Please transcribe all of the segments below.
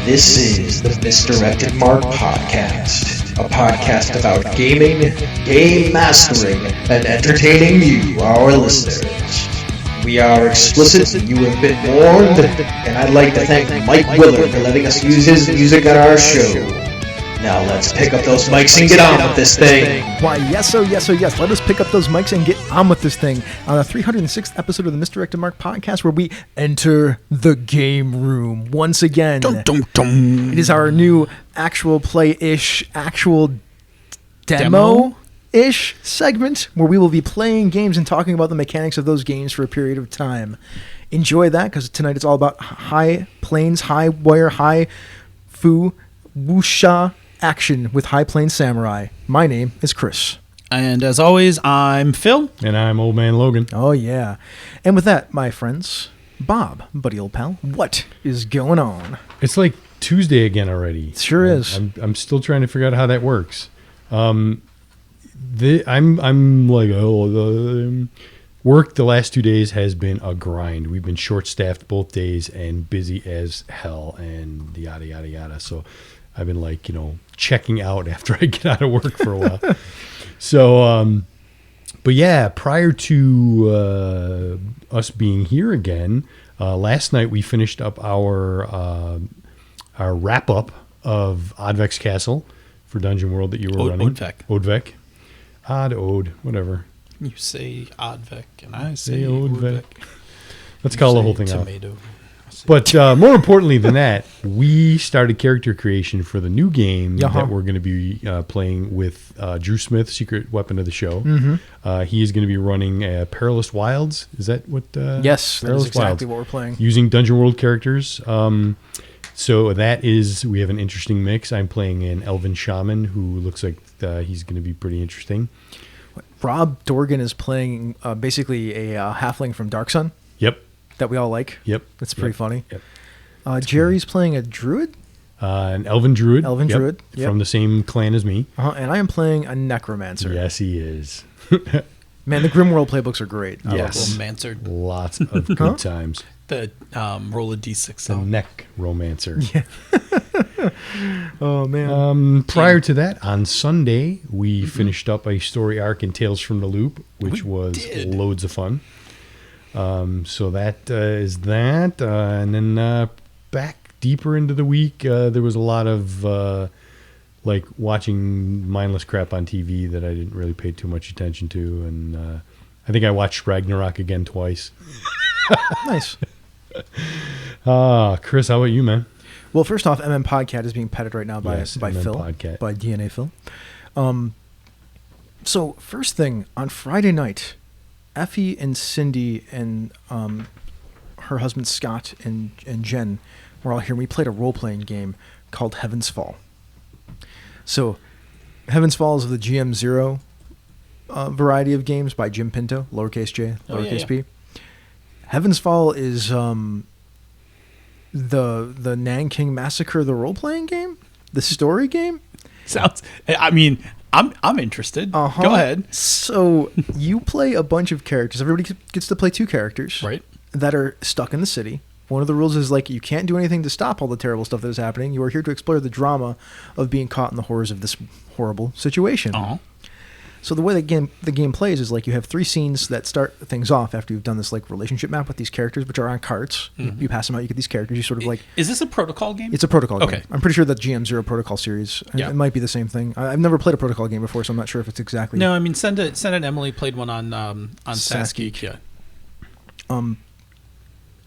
This is the Misdirected Mark Podcast, a podcast about gaming, game mastering, and entertaining you, our listeners. We are explicit, and you have been warned, and I'd like to thank Mike Willard for letting us use his music on our show. Now let's pick up those mics and get on with this thing. Why, yes, yes. Let us pick up those mics and get on with this thing on the 306th episode of the Misdirected Mark Podcast, where we enter the game room once again. Dum, dum, dum. It is our new actual play-ish, actual demo-ish segment where we will be playing games and talking about the mechanics of those games for a period of time. Enjoy that, because tonight it's all about high planes, high wire, high fu, wuxia action with High Plains Samurai. My name is Chris. And as always, I'm Phil. And I'm Old Man Logan. Oh, yeah. And with that, my friends, Bob, buddy old pal, what is going on? It's like Tuesday again already. It sure is. I'm still trying to figure out how that works. I'm like, work the last 2 days has been a grind. We've been short-staffed both days and busy as hell and yada, yada, yada. So I've been like, checking out after I get out of work for a while. So, but yeah, prior to us being here again, last night we finished up our wrap-up of Oddvex Castle for Dungeon World that you were running. Oddvec. Ode, whatever. You say Oddvec, and I Say say Oddvec. Oddvec. Let's call the whole thing tomato. But more importantly than that, we started character creation for the new game that we're going to be playing with Drew Smith, Secret Weapon of the Show. Mm-hmm. He is going to be running Perilous Wilds. Is that what? Yes, that Perilous is exactly Wilds, what we're playing. using Dungeon World characters. So that is, we have an interesting mix. I'm playing an Elven Shaman who looks like he's going to be pretty interesting. Rob Dorgan is playing basically a halfling from Dark Sun. Yep. That we all like. Yep. That's pretty funny. Yep. Jerry's playing a druid. An Elven Druid. Druid. Yep. From the same clan as me. And I am playing a necromancer. Yes, he is. Man, the Grimworld playbooks are great. Yes. Romancer. Lots of good times. The roll a d6 The sound. neck romancer. Yeah. Oh, man. Prior to that, on Sunday, we finished up a story arc in Tales from the Loop, which was loads of fun. So that is that. And then back deeper into the week, there was a lot of like watching mindless crap on TV that I didn't really pay too much attention to. And I think I watched Ragnarok again twice. Nice. Chris, how about you, man? Well, first off, MM Podcast is being petted right now by MM Phil, Podcat. by DNA Phil. So first thing, on Friday night, Effie and Cindy and her husband Scott and Jen were all here. We played a role-playing game called Heaven's Fall. So Heaven's Fall is the GM0 variety of games by Jim Pinto, lowercase j, lowercase p. Heaven's Fall is the Nanking Massacre, the role-playing game, the story game. Sounds. I mean, I'm interested. Go ahead. So you play a bunch of characters. Everybody gets to play two characters, Right. that are stuck in the city. One of the rules is like you can't do anything to stop all the terrible stuff that is happening. You are here to explore the drama of being caught in the horrors of this horrible situation. So the way the game plays is like you have three scenes that start things off after you've done this like relationship map with these characters, which are on carts. You pass them out, you get these characters. You sort of like. Is this a protocol game? It's a protocol game. Okay. I'm pretty sure that GM0 protocol series. Yeah. It might be the same thing. I've never played a protocol game before, so I'm not sure if it's exactly. No, I mean send it. Emily played one on Sasgeek. Yeah.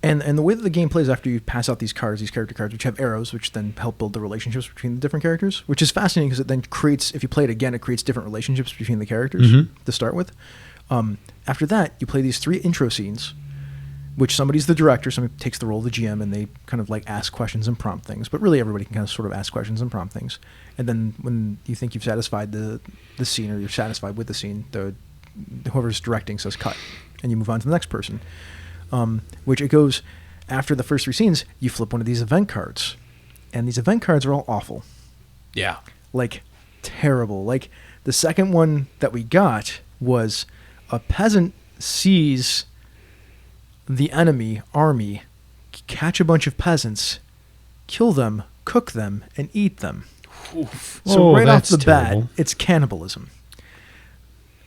And the way that the game plays after you pass out these cards, these character cards, which have arrows, which then help build the relationships between the different characters, which is fascinating because it then creates, if you play it again, it creates different relationships between the characters to start with. After that, you play these three intro scenes, which somebody's the director, somebody takes the role of the GM, and they kind of like ask questions and prompt things. But really, everybody can kind of sort of ask questions and prompt things. And then when you think you've satisfied the scene, or you're satisfied with the scene, whoever's directing says cut, and you move on to the next person. Which it goes, after the first three scenes, you flip one of these event cards. And these event cards are all awful. Yeah. Like, terrible. Like, the second one that we got was a peasant sees the enemy army catch a bunch of peasants, kill them, cook them, and eat them. Oof. So Oh, right off that's the bat, terrible. it's cannibalism.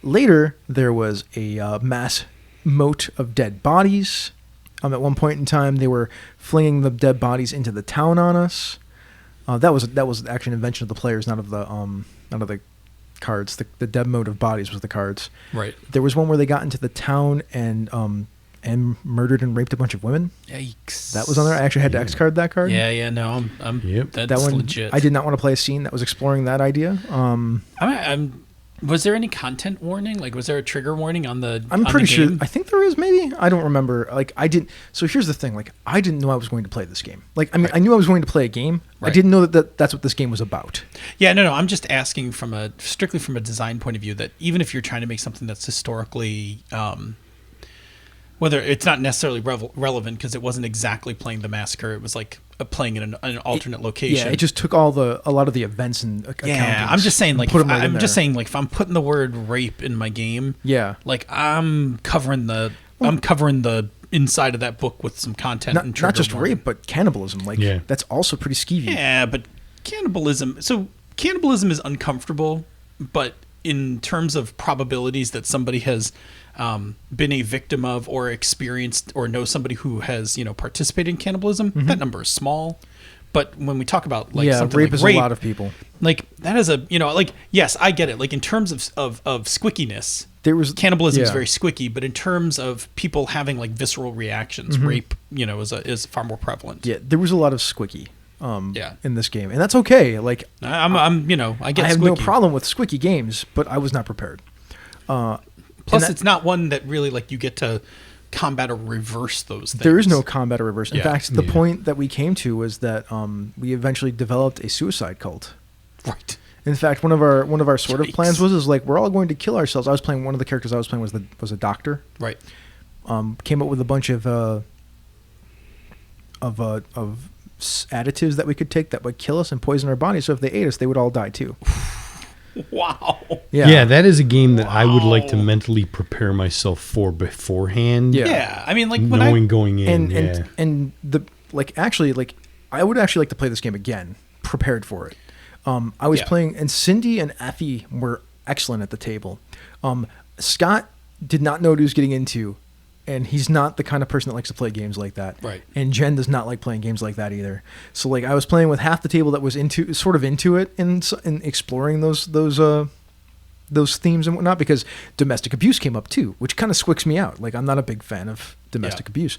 Later, there was a mass moat of dead bodies. At one point in time, they were flinging the dead bodies into the town on us. That was actually an invention of the players, not of the cards. The dead mode of bodies was the cards. Right. There was one where they got into the town and murdered and raped a bunch of women. Yikes. That was on there. I actually had to X-card that card. Yeah, no, I'm Yep. that's That one, legit. I did not want to play a scene that was exploring that idea. Was there any content warning? Like, was there a trigger warning on the? I'm on the pretty sure. game? I think there is. Maybe I don't remember. Like I didn't. So here's the thing. Like I didn't know I was going to play this game. Like I mean, I knew I was going to play a game. I Right. didn't know that's what this game was about. Yeah, no. I'm just asking strictly from a design point of view that even if you're trying to make something that's historically, whether it's not necessarily relevant because it wasn't exactly playing the massacre, it was like playing in an alternate location. Yeah, it just took a lot of the events and Yeah, I'm just saying like put if, 'em right in I'm just there. saying like if I'm putting the word rape in my game, Yeah. like I'm covering the inside of that book with some content and Not trigger just warning. rape, but cannibalism. Like Yeah. that's also pretty skeevy. Yeah, but cannibalism is uncomfortable, but in terms of probabilities that somebody has been a victim of or experienced or know somebody who has, participated in cannibalism, that number is small. But when we talk about like yeah, something rape like is rape, a lot of people. like that is yes, I get it. Like in terms of squickiness, There was cannibalism is yeah. very squicky, but in terms of people having like visceral reactions, rape, is far more prevalent. Yeah, there was a lot of squicky. Yeah. In this game, and that's okay. Like I get I have squicky. no problem with squicky games, but I was not prepared. Plus, it's not one that really like you get to combat or reverse those things. There is no combat or reverse. In Yeah. fact, the Yeah. point that we came to was that we eventually developed a suicide cult. right. In fact, one of our sort of Yikes. plans was like we're all going to kill ourselves. I was playing one of the characters I was playing was a doctor. Right. Came up with a bunch of additives that we could take that would kill us and poison our bodies. So if they ate us, they would all die too. Wow. Yeah. That is a game that I would like to Wow. mentally prepare myself for beforehand. Yeah. Yeah. I mean, like when Knowing I going in. and the I would actually like to play this game again, prepared for it. I was Yeah. playing, and Cindy and Effie were excellent at the table. Scott did not know what he was getting into, and he's not the kind of person that likes to play games like that. Right. And Jen does not like playing games like that either. So like I was playing with half the table that was sort of into it and exploring those themes and whatnot, because domestic abuse came up too, which kind of squicks me out. Like I'm not a big fan of domestic Yeah. abuse.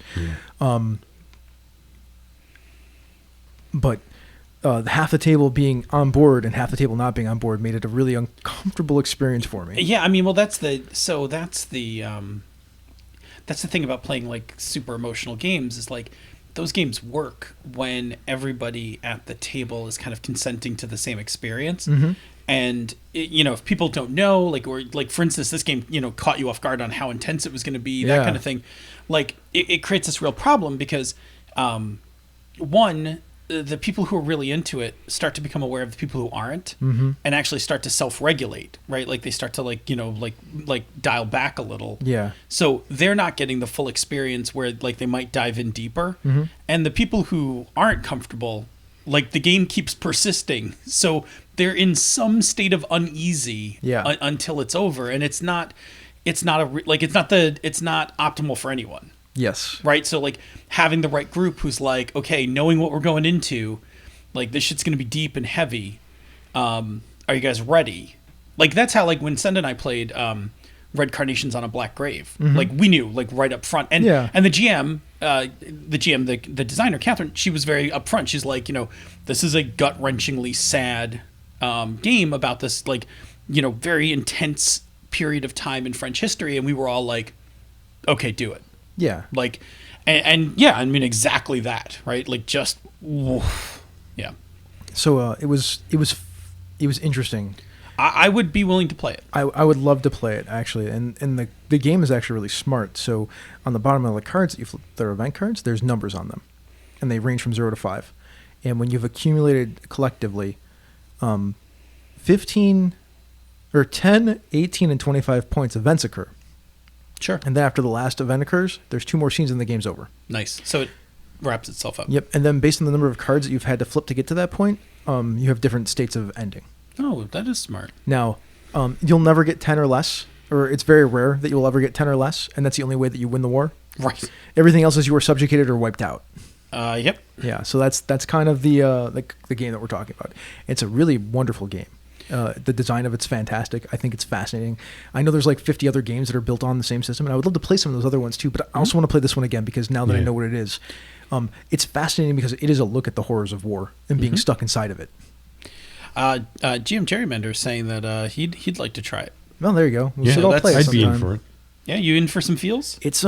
But half the table being on board and half the table not being on board made it a really uncomfortable experience for me. Yeah, I mean, well, that's the thing about playing like super emotional games is like those games work when everybody at the table is kind of consenting to the same experience. Mm-hmm. And if people don't know, like, or like for instance, this game caught you off guard on how intense it was going to be, that Yeah. kind of thing, like it creates this real problem because one, the people who are really into it start to become aware of the people who aren't, Mm-hmm. and actually start to self-regulate, right? Like they start to like dial back a little. Yeah. So they're not getting the full experience where like they might dive in deeper. Mm-hmm. And the people who aren't comfortable, like the game keeps persisting. So they're in some state of uneasy Yeah. Until it's over. And it's not optimal for anyone. Yes. Right. So like having the right group who's like, okay, knowing what we're going into, like this shit's going to be deep and heavy. Are you guys ready? Like that's how like when Senda and I played Red Carnations on a Black Grave, like we knew like right up front. And Yeah. and the GM, the designer, Catherine, she was very upfront. She's like, this is a gut-wrenchingly sad game about this like, very intense period of time in French history. And we were all like, okay, do it. Yeah. Like, and yeah, I mean exactly that, right? Like just, woof. Yeah. So it was interesting. I would be willing to play it. I would love to play it actually, and the game is actually really smart. So on the bottom of the cards that you flip, they're event cards. There's numbers on them, and they range from 0 to 5. And when you've accumulated collectively, 15 or 10, 18, and 25 points, events occur. Sure. And then after the last event occurs, there's 2 more scenes and the game's over. Nice. So wraps itself up. Yep. And then based on the number of cards that you've had to flip to get to that point, you have different states of ending. Oh, that is smart. Now, you'll never get 10 or less, or it's very rare that you'll ever get 10 or less, and that's the only way that you win the war. Right. Everything else is you are subjugated or wiped out. Yep. Yeah, so that's kind of the game that we're talking about. It's a really wonderful game. The design of it's fantastic. I think it's fascinating. I know there's like 50 other games that are built on the same system, and I would love to play some of those other ones too, but I also want to play this one again because now that I know what it is, it's fascinating because it is a look at the horrors of war and being stuck inside of it. GM Gerrymander is saying that he'd like to try it. Well, there you go. We Yeah, should all play it I'd be in sometime. for it. Yeah, you in for some feels? It's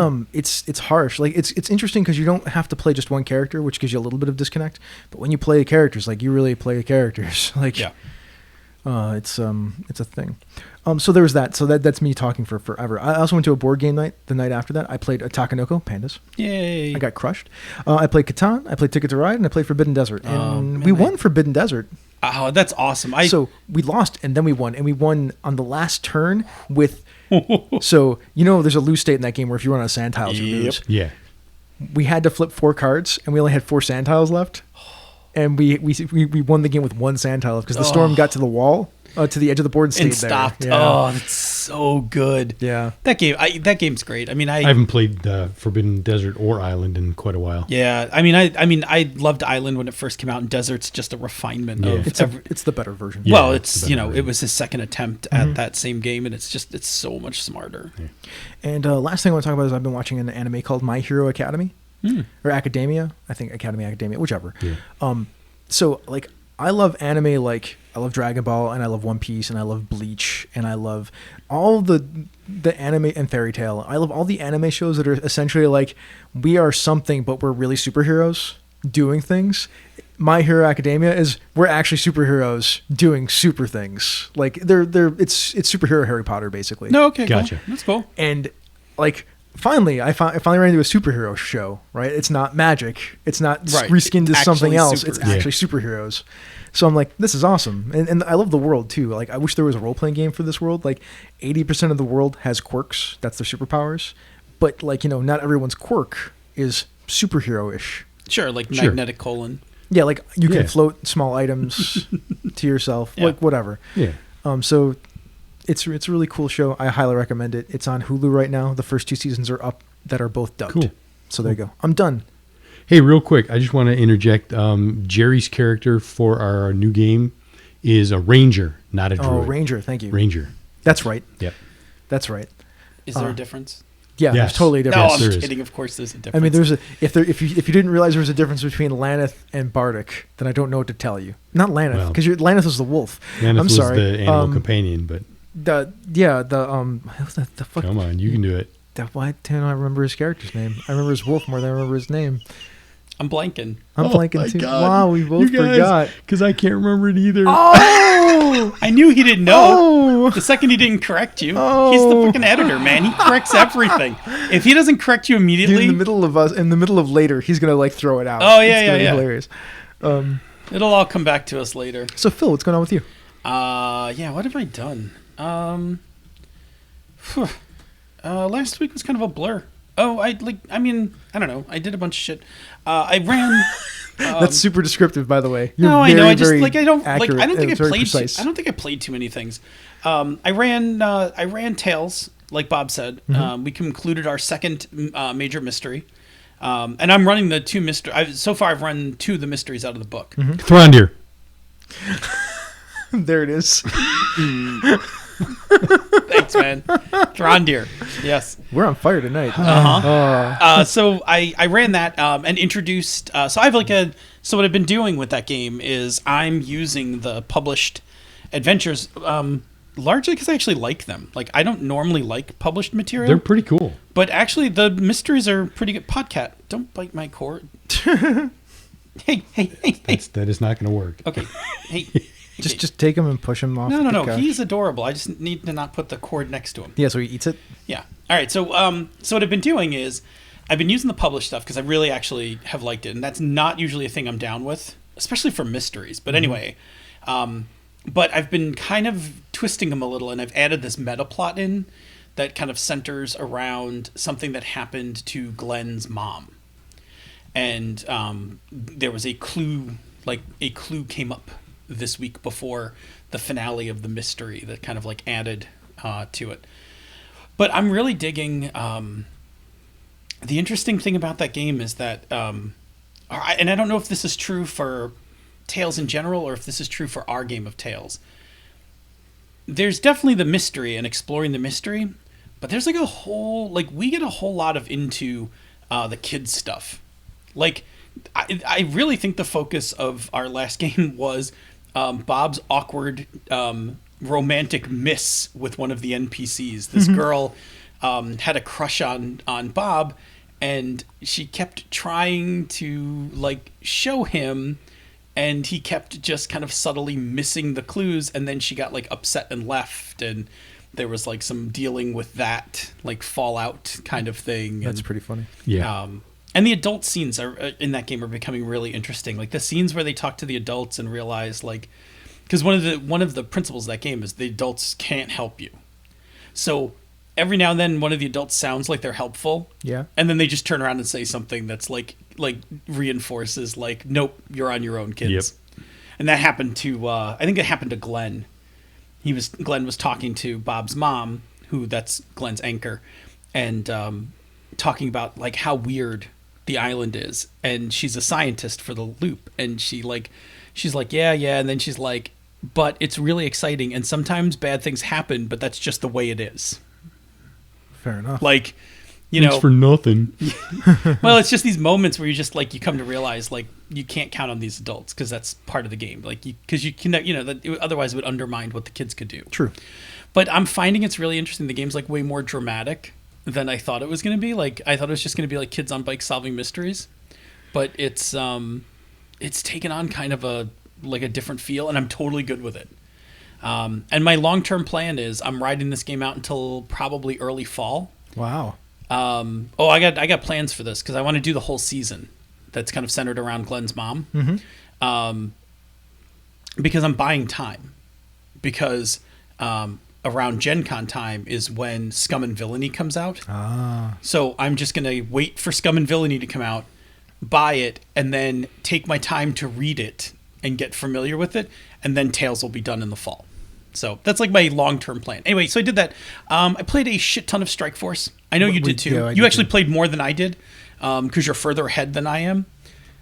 harsh. Like it's interesting because you don't have to play just one character, which gives you a little bit of disconnect. But when you play characters, like you really play characters. Like Yeah. it's a thing. So there was that. So that's me talking for forever. I also went to a board game night the night after that. I played Takanoko Pandas. Yay. I got crushed. I played Catan. I played Ticket to Ride, and I played Forbidden Desert. And we won Forbidden Desert. Oh, that's awesome. So we lost and then we won, and we won on the last turn with. So there's a lose state in that game where if you run out of sand tiles, you lose. Yeah. We had to flip 4 cards, and we only had 4 sand tiles left. And we won the game with 1 sand tile because the storm got to the wall, to the edge of the board, and stayed and stopped. there. Yeah. Oh, that's so good. Yeah. That game's great. I mean, I haven't played Forbidden Desert or Island in quite a while. Yeah, I loved Island when it first came out, and Desert's just a refinement of It's the better version. Yeah, well, it's the better version. it was his second attempt at that same game, and it's so much smarter. Yeah. And last thing I want to talk about is I've been watching an anime called My Hero Academy or Academia. I think Academia, whichever. Yeah. So like I love anime, like I love Dragon Ball and I love One Piece and I love Bleach and I love all the anime and Fairy Tail. I love all the anime shows that are essentially like we are something but we're really superheroes doing things. My Hero Academia is we're actually superheroes doing super things. Like it's superhero Harry Potter basically. No, okay, Gotcha. Cool. That's cool. And like finally I finally ran into a superhero show, right? It's not magic. It's not reskinned as something else. It's actually superheroes. So I'm like, this is awesome. And I love the world too. Like I wish there was a role-playing game for this world. Like 80% of the world has quirks. That's their superpowers. But like, not everyone's quirk is superhero-ish. Sure, like magnetic colon. Yeah, like you can float small items to yourself, like whatever. Yeah. So it's a really cool show. I highly recommend it. It's on Hulu right now. The first 2 seasons are up that are both dubbed. Cool. So there you go. I'm done. Hey, real quick, I just want to interject. Jerry's character for our new game is a ranger, not a droid. Oh, Ranger. Thank you. Ranger. That's right. Yep. That's right. Is there a difference? Yeah, Yes. there's totally a No, difference. there I'm is. kidding. Of course, there's a difference. I mean, if you didn't realize there was a difference between Laneth and Bardic, then I don't know what to tell you. Not Laneth, because Laneth was the wolf. Laneth I'm sorry. was the animal companion, but the fuck. come on, you can do it. Why don't I remember his character's name? I remember his wolf more than I remember his name. I'm blanking. I'm blanking my too. God. Wow, we both forgot. Because I can't remember it either. Oh, I knew he didn't know. The second he didn't correct you, he's the fucking editor, man. He corrects everything. If he doesn't correct you immediately, Dude, in the middle of later, he's gonna like throw it out. Oh, yeah, It's gonna be yeah. hilarious. it'll all come back to us later. So Phil, what's going on with you? Yeah. What have I done? Last week was kind of a blur. Oh, I don't know. I did a bunch of shit. I ran. That's super descriptive, by the way. You're No, I know. I just I don't accurate. I don't think I It's very played. precise. I don't think I played too many things. I ran Tales, like Bob said. Mm-hmm. We concluded our second major mystery, and I'm running the 2 mystery. So far, I've run 2 of the mysteries out of the book. Mm-hmm. Throndir. There it is. Thanks, man. Throndir. Yes. We're on fire tonight. So I ran that and introduced. So I have So what I've been doing with that game is I'm using the published adventures largely because I actually like them. Like I don't normally like published material. They're pretty cool. But actually, the mysteries are pretty good. Podcat, don't bite my cord. hey. That is not going to work. Okay. Hey. Just take him and push him off. No. the couch. He's adorable. I just need to not put the cord next to him. Yeah, so he eats it. Yeah. All right. So what I've been doing is I've been using the published stuff because I really actually have liked it, and that's not usually a thing I'm down with, especially for mysteries. But anyway, but I've been kind of twisting them a little, and I've added this meta plot in that kind of centers around something that happened to Glenn's mom. and there was a clue came up this week before the finale of the mystery that kind of like added to it. But I'm really digging. The interesting thing about that game is that, and I don't know if this is true for Tales in general or if this is true for our game of Tales. There's definitely the mystery and exploring the mystery, but there's like we get a whole lot of into the kids stuff. Like, I really think the focus of our last game was Bob's awkward romantic miss with one of the NPCs. This girl had a crush on Bob, and she kept trying to like show him, and he kept just kind of subtly missing the clues, and then she got like upset and left, and there was like some dealing with that like fallout kind of thing. That's pretty funny. Yeah. And the adult scenes in that game are becoming really interesting. Like the scenes where they talk to the adults and realize like, because one of the principles of that game is the adults can't help you. So every now and then one of the adults sounds like they're helpful. Yeah. And then they just turn around and say something that's like reinforces like, nope, you're on your own, kids. Yep. And that happened to I think it happened to Glenn. Glenn was talking to Bob's mom, who that's Glenn's anchor, and talking about like how weird the island is, and she's a scientist for the loop, and she's like yeah, and then she's like, but it's really exciting, and sometimes bad things happen, but that's just the way it is. Fair enough. Like, you Thanks know, for nothing. well, it's just these moments where you just like you come to realize like you can't count on these adults because that's part of the game, like because you can, you know, that otherwise it would undermine what the kids could do. True. But I'm finding it's really interesting. The game's like way more dramatic than I thought it was going to be. Like I thought it was just going to be like kids on bikes solving mysteries, but it's taken on kind of a different feel, and I'm totally good with it. And my long-term plan is I'm riding this game out until probably early fall. Wow. I got plans for this because I want to do the whole season. That's kind of centered around Glenn's mom. Mm-hmm. Because I'm buying time, because around Gen Con time is when Scum and Villainy comes out. So I'm just going to wait for Scum and Villainy to come out, buy it, and then take my time to read it and get familiar with it, and then Tales will be done in the fall. So that's like my long-term plan. Anyway, so I did that. I played a shit ton of Strike Force. I know you did too. Yeah, you actually played more than I did because you're further ahead than I am.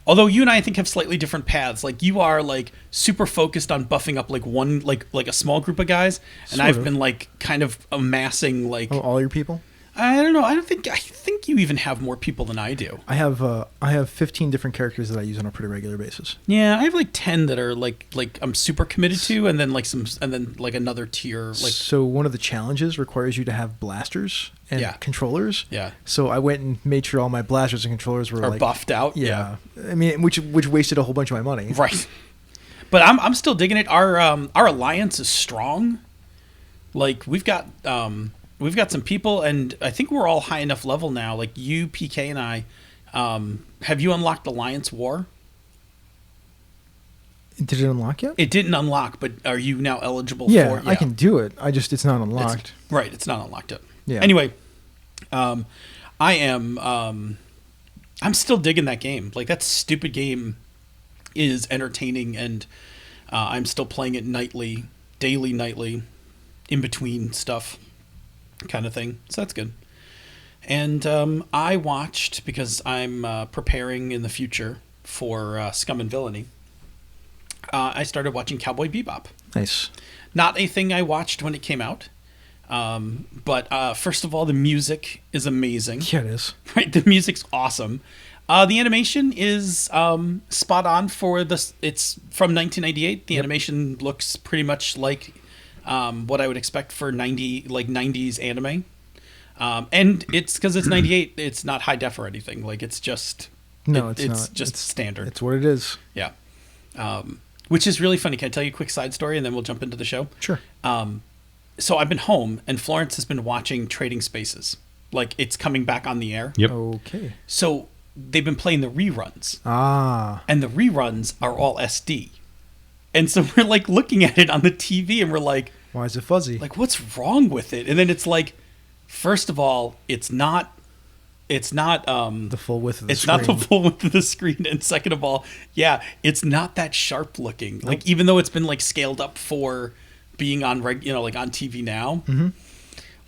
Although you and I think have slightly different paths. Like you are like super focused on buffing up like one like a small group of guys, and Sort I've of. been like kind of amassing like All your people? I don't know. I think you even have more people than I do. I have 15 different characters that I use on a pretty regular basis. Yeah, I have like 10 that are like I'm super committed to, and then like another tier like. So one of the challenges requires you to have blasters and Yeah. controllers. Yeah. So I went and made sure all my blasters and controllers were Are like buffed out. Yeah. I mean, which wasted a whole bunch of my money. Right. But I'm still digging it. Our alliance is strong. Like we've got some people, and I think we're all high enough level now. Like you, PK, and I. Have you unlocked Alliance War? Did it unlock yet? It didn't unlock, but are you now eligible Yeah, for? I can do it. It's not unlocked. Right, it's not unlocked yet. Yeah. Anyway, I am. I'm still digging that game. Like that stupid game is entertaining, and I'm still playing it daily, nightly, in between stuff, kind of thing. So that's good. And I watched, because I'm preparing in the future for Scum and Villainy. I started watching Cowboy Bebop. Nice. Not a thing I watched when it came out. But first of all, the music is amazing. Yeah, it is. Right, the music's awesome. The animation is spot on for this. It's from 1998. The animation looks pretty much like what I would expect for 90s anime. And it's because it's 98. It's not high def or anything. Like it's just It's it's not. just standard. It's what it is. Yeah. Which is really funny. Can I tell you a quick side story and then we'll jump into the show? Sure. So I've been home, and Florence has been watching Trading Spaces. Like, it's coming back on the air. Yep. Okay. So they've been playing the reruns. And the reruns are all SD. And so we're, like, looking at it on the TV, and we're like... Why is it fuzzy? Like, what's wrong with it? And then it's like, first of all, it's not It's not the full width of the it's screen. not the full width of the screen, and second of all, yeah, it's not that sharp looking. Like even though it's been like scaled up for being on like on TV now,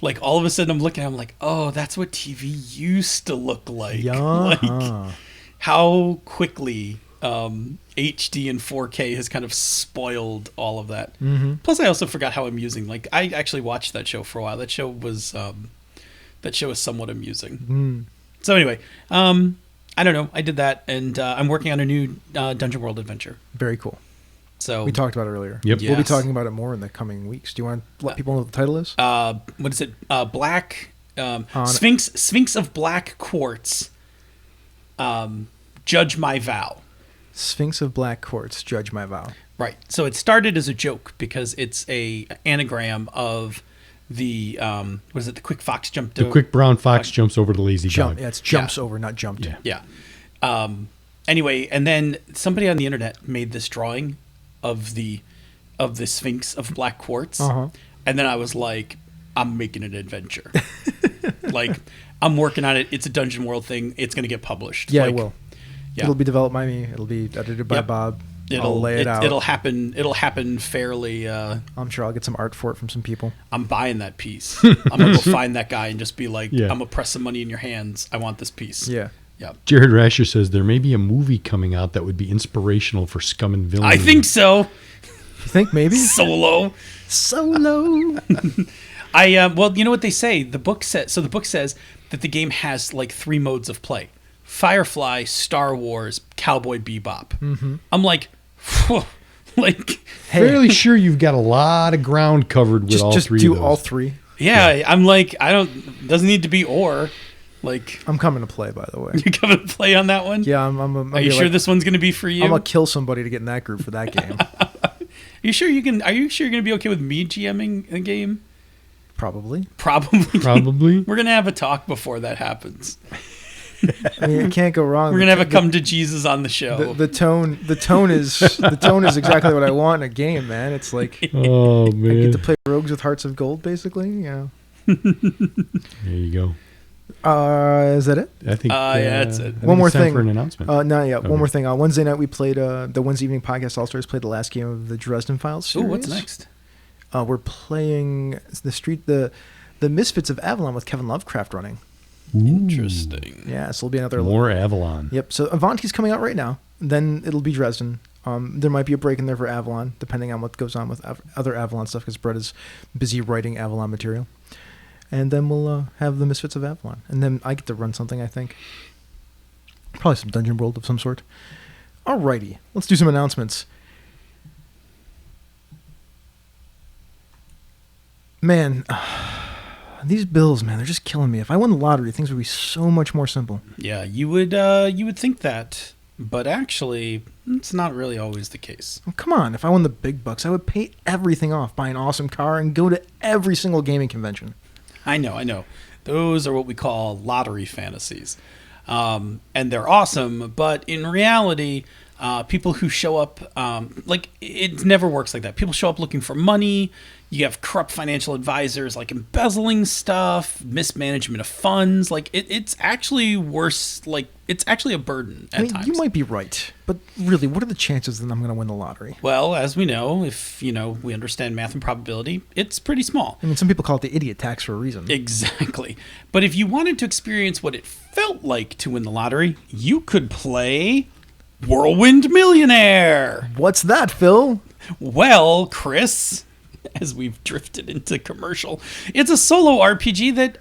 like all of a sudden I'm looking, I'm like, oh, that's what TV used to look like. Like how quickly HD and 4K has kind of spoiled all of that. Plus, I also forgot how amusing. Like I actually watched that show for a while. That show was somewhat amusing. So anyway, I don't know. I did that, and I'm working on a new Dungeon World adventure. Very cool. So we talked about it earlier. Yep. We'll be talking about it more in the coming weeks. Do you want to let people know what the title is? What is it? Black Sphinx of Black Quartz. Judge My Vow. Sphinx of Black Quartz. Judge My Vow. Right. So it started as a joke because it's a anagram of the what is it? The quick fox jumped. The quick brown fox jumps over the lazy dog. Yeah, it's jumps over, not jumped. Yeah. Anyway, and then somebody on the internet made this drawing of the Sphinx of Black Quartz, and then I was like, I'm making an adventure. Like, I'm working on it. It's a Dungeon World thing. It's going to get published. Yeah, like, it will. Yeah. It'll be developed by me. It'll be edited by Bob. I'll lay it out. It'll happen fairly. I'm sure I'll get some art for it from some people. I'm buying that piece. I'm gonna go find that guy and just be like, Yeah. I'm gonna press some money in your hands. I want this piece. Yeah. Yeah. Jared Rasher says there may be a movie coming out that would be inspirational for Scum and Villainy. I think so. You think maybe? Solo. Well, you know what they say? The book says that the game has like 3 modes of play: Firefly, Star Wars, Cowboy Bebop. I'm like, like, fairly sure you've got a lot of ground covered with all just three. do of those. all 3. yeah. I'm like, doesn't need to be or. Like, I'm coming to play, by the way. you coming to play on that one? Yeah, Are you sure this one's gonna be for you? I'm gonna kill somebody to get in that group for that game. Are you sure you're gonna be okay with me GMing the game? Probably. Probably. We're gonna have a talk before that happens. I mean, it can't go wrong. We're gonna have a come to Jesus on the show. The tone is exactly what I want in a game, man. It's like Oh I get man. to play rogues with hearts of gold, basically. Yeah. There you go. Is that it? I think. yeah, that's it. I think One more it's time thing for an announcement. No, yeah. Okay. One more thing. Wednesday night we played the Wednesday Evening Podcast All Stars played the last game of the Dresden Files Ooh, series. what's next? We're playing the Misfits of Avalon with Kevin Lovecraft running. Interesting. Yeah, so it'll be another More Avalon. Yep. So Avanti's coming out right now. Then it'll be Dresden. There might be a break in there for Avalon, depending on what goes on with other Avalon stuff, because Brett is busy writing Avalon material. And then we'll have the Misfits of Avalon. And then I get to run something, I think. Probably some Dungeon World of some sort. Alrighty. Let's do some announcements. Man, these bills, man, they're just killing me. If I won the lottery, things would be so much more simple. Yeah, you would think that, but actually, it's not really always the case. Oh, come on. If I won the big bucks, I would pay everything off, buy an awesome car, and go to every single gaming convention. I know. Those are what we call lottery fantasies. And they're awesome, but in reality, people who show up, like, it never works like that. People show up looking for money. You have corrupt financial advisors, like embezzling stuff, mismanagement of funds. Like, it's actually worse. Like, it's actually a burden at times. You might be right, but really, what are the chances that I'm going to win the lottery? Well, as we know, if, we understand math and probability, it's pretty small. I mean, some people call it the idiot tax for a reason. Exactly. But if you wanted to experience what it felt like to win the lottery, you could play Whirlwind Millionaire. What's that, Phil? Well, Chris, as we've drifted into commercial, it's a solo RPG that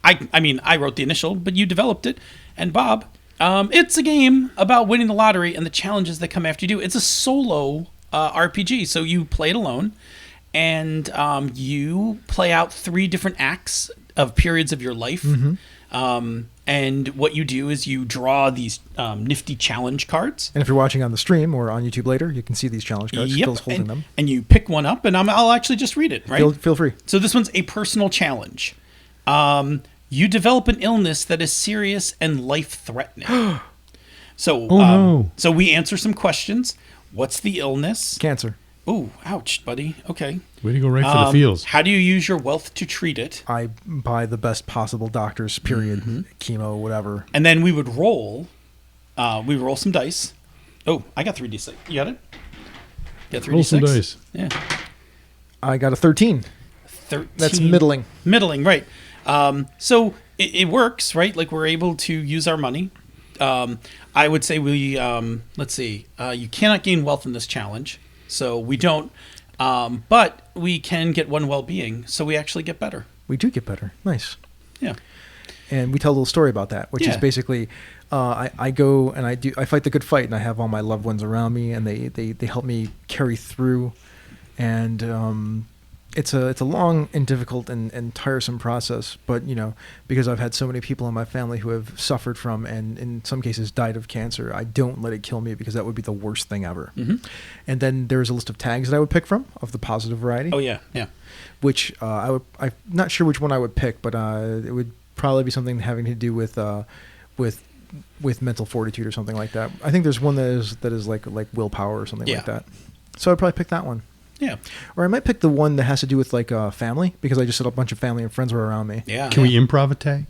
I wrote the initial, but you developed it, and Bob, it's a game about winning the lottery and the challenges that come after you do. It's a solo RPG, so you play it alone, and you play out 3 different acts of periods of your life. And what you do is you draw these nifty challenge cards. And if you're watching on the stream or on YouTube later, you can see these challenge cards. Yep. Phil's holding them. And you pick one up, and I'll actually just read it, right? Feel free. So this one's a personal challenge. You develop an illness that is serious and life-threatening. So, no. So we answer some questions. What's the illness? Cancer. Oh, ouch, buddy. Okay. Way to go right for the feels. How do you use your wealth to treat it? I buy the best possible doctors, period. Mm-hmm. Chemo, whatever. And then we would roll. We would roll some dice. Oh, I got 3d6. You got it? You got 3d6? Roll some dice. Yeah. I got a 13. 13. That's middling. Middling, right. So it works, right? Like we're able to use our money. I would say we, let's see, you cannot gain wealth in this challenge. So we don't, but we can get one well-being. So we actually get better. We do get better. Nice. Yeah. And we tell a little story about that, which is basically, I go and I fight the good fight, and I have all my loved ones around me, and they help me carry through. And it's a long and difficult and tiresome process, but because I've had so many people in my family who have suffered from and in some cases died of cancer, I don't let it kill me, because that would be the worst thing ever. Mm-hmm. And then there's a list of tags that I would pick from of the positive variety. Oh yeah, yeah. Which I'm not sure which one I would pick, but it would probably be something having to do with mental fortitude or something like that. I think there's one that is like willpower or something like that. So I'd probably pick that one. Yeah. Or I might pick the one that has to do with like family, because I just said a bunch of family and friends were around me. Yeah. Can we improv a tag?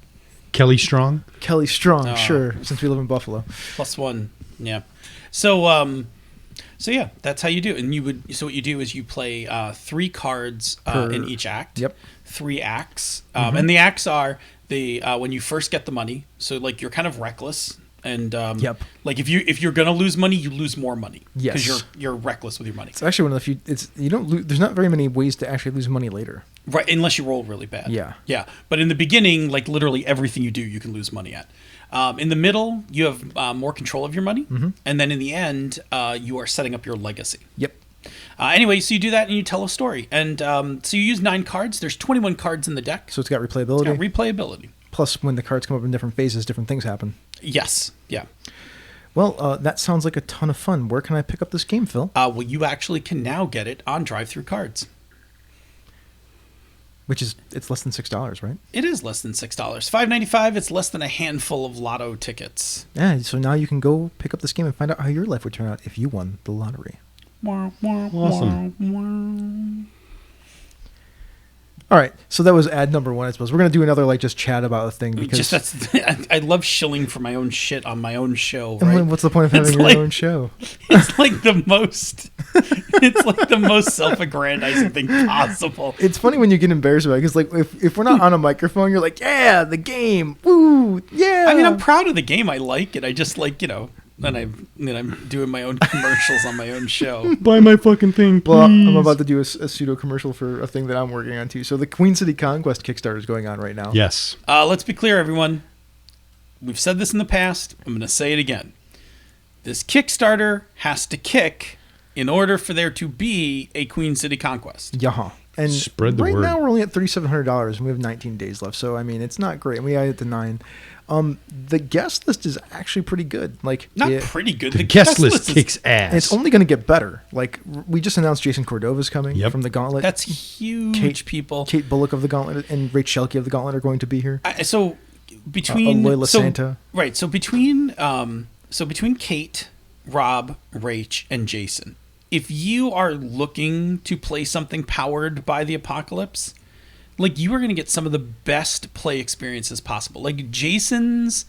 Kelly Strong? Kelly Strong, sure, since we live in Buffalo. +1. Yeah. So yeah, that's how you do it. And so what you do is you play 3 cards in each act. Yep. 3 acts. And the acts are when you first get the money. So like you're kind of reckless. And like if you're gonna lose money, you lose more money. Yes, because you're reckless with your money. It's actually one of the few. You don't lose. There's not very many ways to actually lose money later. Right, unless you roll really bad. Yeah. But in the beginning, like literally everything you do, you can lose money at. In the middle, you have more control of your money, and then in the end, you are setting up your legacy. Yep. Anyway, so you do that and you tell a story, and so you use 9 cards. There's 21 cards in the deck. So it's got replayability. Yeah, replayability. Plus, when the cards come up in different phases, different things happen. Yes. Yeah. Well, that sounds like a ton of fun. Where can I pick up this game, Phil? Well, you actually can now get it on Drive-Thru Cards. It's less than $6, right? It is less than $6. $5.95. It's less than a handful of lotto tickets. Yeah. So now you can go pick up this game and find out how your life would turn out if you won the lottery. Awesome. All right, so that was ad number 1, I suppose. We're gonna do another just chat about a thing, because I love shilling for my own shit on my own show. And right? what's the point of having your own show? It's like the most. It's like the most self-aggrandizing thing possible. It's funny when you get embarrassed about it, because like if we're not on a microphone, you're like, yeah, the game, woo, yeah. I mean, I'm proud of the game. I like it. I just like and I'm doing my own commercials on my own show. Buy my fucking thing, please. Well, I'm about to do a pseudo commercial for a thing that I'm working on too. So the Queen City Conquest Kickstarter is going on right now. Yes. Let's be clear, everyone. We've said this in the past. I'm going to say it again. This Kickstarter has to kick in order for there to be a Queen City Conquest. Yeah. And spread the right word. now we're only at $3,700 and we have 19 days left. So I mean, it's not great. We added to 9. The guest list is actually pretty good. Like pretty good. The guest list kicks ass. It's only going to get better. Like we just announced Jason Cordova's coming from the Gauntlet. That's huge, people. Kate Bullock of the Gauntlet and Rach Shelke of the Gauntlet are going to be here. So between Loyola Santa, right? So between Kate, Rob, Rach, and Jason, if you are looking to play something powered by the apocalypse, like you are going to get some of the best play experiences possible. Like Jason's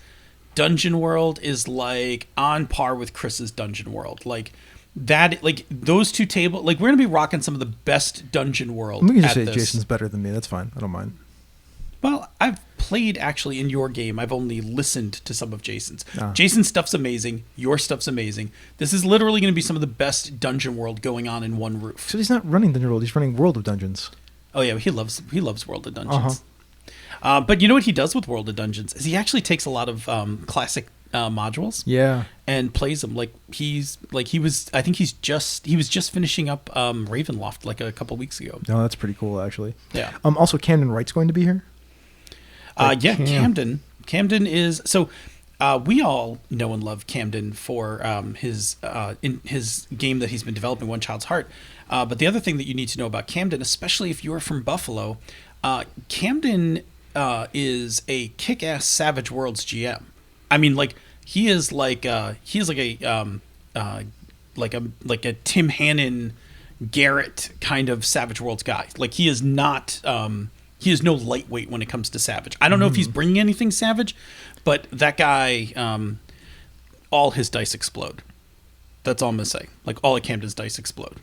Dungeon World is like on par with Chris's Dungeon World. Like that, like those two tables, like we're going to be rocking some of the best Dungeon World. We can just say Jason's better than me. That's fine. I don't mind. Well, I've played actually in your game. I've only listened to some of Jason's. Jason's stuff's amazing. Your stuff's amazing. This is literally going to be some of the best Dungeon World going on in one roof. So he's not running Dungeon World. He's running World of Dungeons. Oh yeah, he loves World of Dungeons. But you know what he does with World of Dungeons is he actually takes a lot of classic modules, and plays them. Like he was just finishing up Ravenloft like a couple weeks ago. Oh, that's pretty cool actually. Yeah. Also, Camden Wright's going to be here. Camden is so. We all know and love Camden for his game that he's been developing, One Child's Heart. But the other thing that you need to know about Camden, especially if you're from Buffalo, Camden is a kick-ass Savage Worlds GM. I mean, like he is like a Tim Hannon Garrett kind of Savage Worlds guy. Like he is not. He is no lightweight when it comes to Savage. I don't know if he's bringing anything Savage, but that guy, all his dice explode. That's all I'm gonna say. Like all of Camden's dice explode.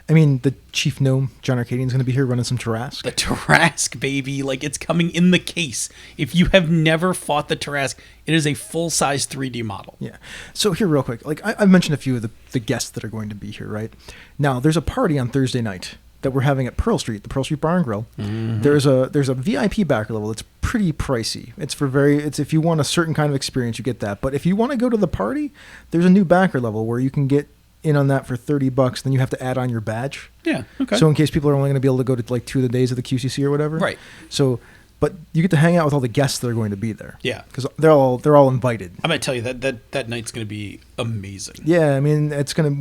I mean, the chief gnome, John Arcadian's going to be here running some Tarrasque. The Tarrasque, baby. Like, it's coming in the case. If you have never fought the Tarrasque, it is a full-size 3D model. Yeah. So here, real quick, like I've mentioned a few of the guests that are going to be here, right? Now, there's a party on Thursday night that we're having at Pearl Street, the Pearl Street Bar and Grill. Mm-hmm. There's a VIP backer level that's pretty pricey. It's if you want a certain kind of experience, you get that. But if you want to go to the party, there's a new backer level where you can get in on that for $30, then you have to add on your badge. Yeah, okay. So in case people are only going to be able to go to like 2 of the days of the QCC or whatever. Right. So, but you get to hang out with all the guests that are going to be there. Yeah. Because they're all invited. I'm going to tell you that night's going to be amazing. Yeah, I mean,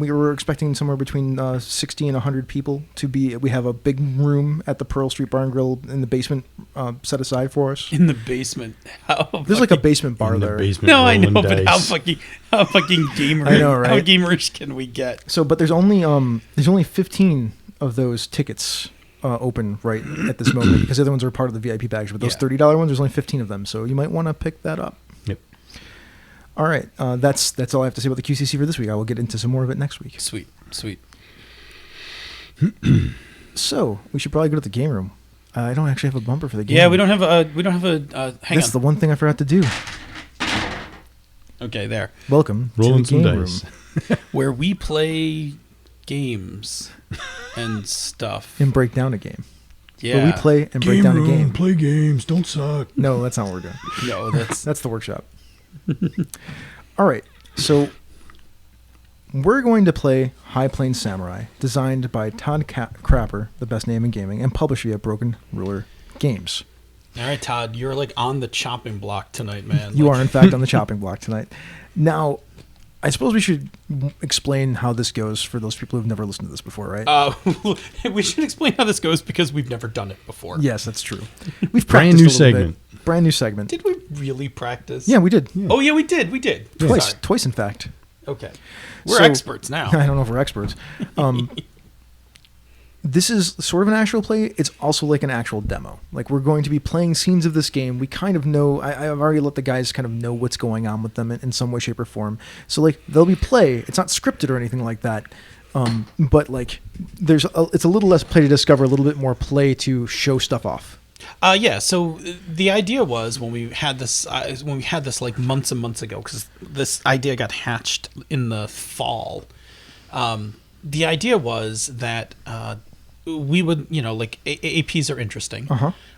we were expecting somewhere between 60 and 100 people to be. We have a big room at the Pearl Street Bar and Grill in the basement set aside for us. In the basement? There's like a basement bar there. No, I know, but how fucking gamerish? I know, right? How gamerish can we get? So, but there's only 15 of those tickets open right at this moment because the other ones are part of the VIP package. But those $30 ones, there's only 15 of them, so you might want to pick that up. Yep. All right, that's all I have to say about the QCC for this week. I will get into some more of it next week. Sweet. So we should probably go to the game room. I don't actually have a bumper for the game. Yeah, room. we don't have a. Hang That's on. the one thing I forgot to do. Okay, there. Welcome Rolling to the game some dice. room, Where we play games and stuff. and break down a game. Yeah. Where we play and break down a game. Play games. Don't suck. No, that's not what we're doing. No, that's That's the workshop. All right, so we're going to play High Plains Samurai, designed by Todd Crapper, the best name in gaming, and published via Broken Ruler Games. all right, Todd. You're like on the chopping block tonight, man. You are, in fact, on the chopping block tonight. Now, I suppose we should explain how this goes for those people who've never listened to this before, right? We should explain how this goes because we've never done it before. Yes, that's true. We've Brand practiced new a little segment. bit. Brand new segment. Did we really practice? Yeah, we did. Oh, yeah, we did. We did. Twice, Sorry. in fact. Okay. We're So- experts now. I don't know if we're experts. This is sort of an actual play. It's also like an actual demo. Like, we're going to be playing scenes of this game. We kind of know. I've already let the guys kind of know what's going on with them in some way, shape, or form. So, like, there'll be play. It's not scripted or anything like that. But, like, it's a little less play to discover, a little bit more play to show stuff off. Yeah. So the idea was when we had this like months and months ago, because this idea got hatched in the fall. The idea was that we would, like APs are interesting,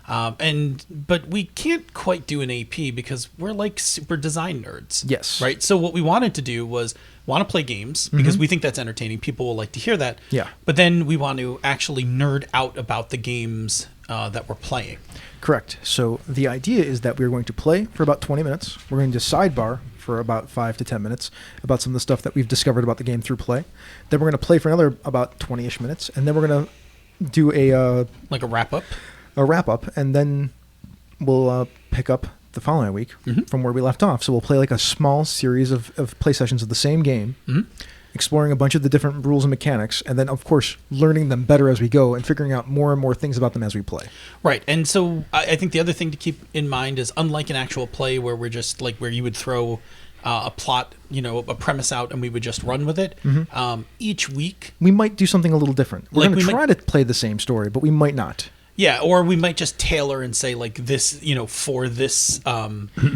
but we can't quite do an AP because we're like super design nerds. Yes. Right. So what we wanted to do was want to play games because we think that's entertaining. People will like to hear that. Yeah. But then we want to actually nerd out about the games that we're playing. Correct. So the idea is that we're going to play for about 20 minutes. We're going to sidebar for about 5 to 10 minutes about some of the stuff that we've discovered about the game through play. Then we're going to play for another about 20-ish minutes, and then we're going to do a wrap up. A wrap up, and then we'll pick up the following week from where we left off. So we'll play like a small series of play sessions of the same game, exploring a bunch of the different rules and mechanics, and then, of course, learning them better as we go and figuring out more and more things about them as we play. Right. And so I think the other thing to keep in mind is, unlike an actual play where we're just like where you would throw a plot, a premise out and we would just run with it, each week we might do something a little different. We're Like, going to we try to play the same story, but we might not. Yeah, or we might just tailor and say, like, this, for this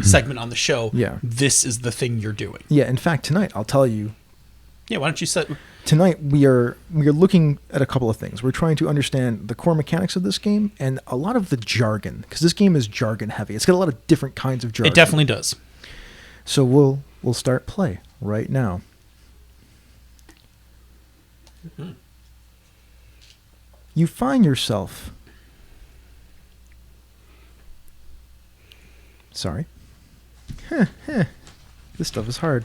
segment on the show, this is the thing you're doing. Yeah, in fact, tonight, I'll tell you. Yeah, why don't you set... Tonight, we are looking at a couple of things. We're trying to understand the core mechanics of this game and a lot of the jargon, because this game is jargon heavy. It's got a lot of different kinds of jargon. It definitely does. So we'll start play right now. You find yourself... Sorry. This stuff is hard.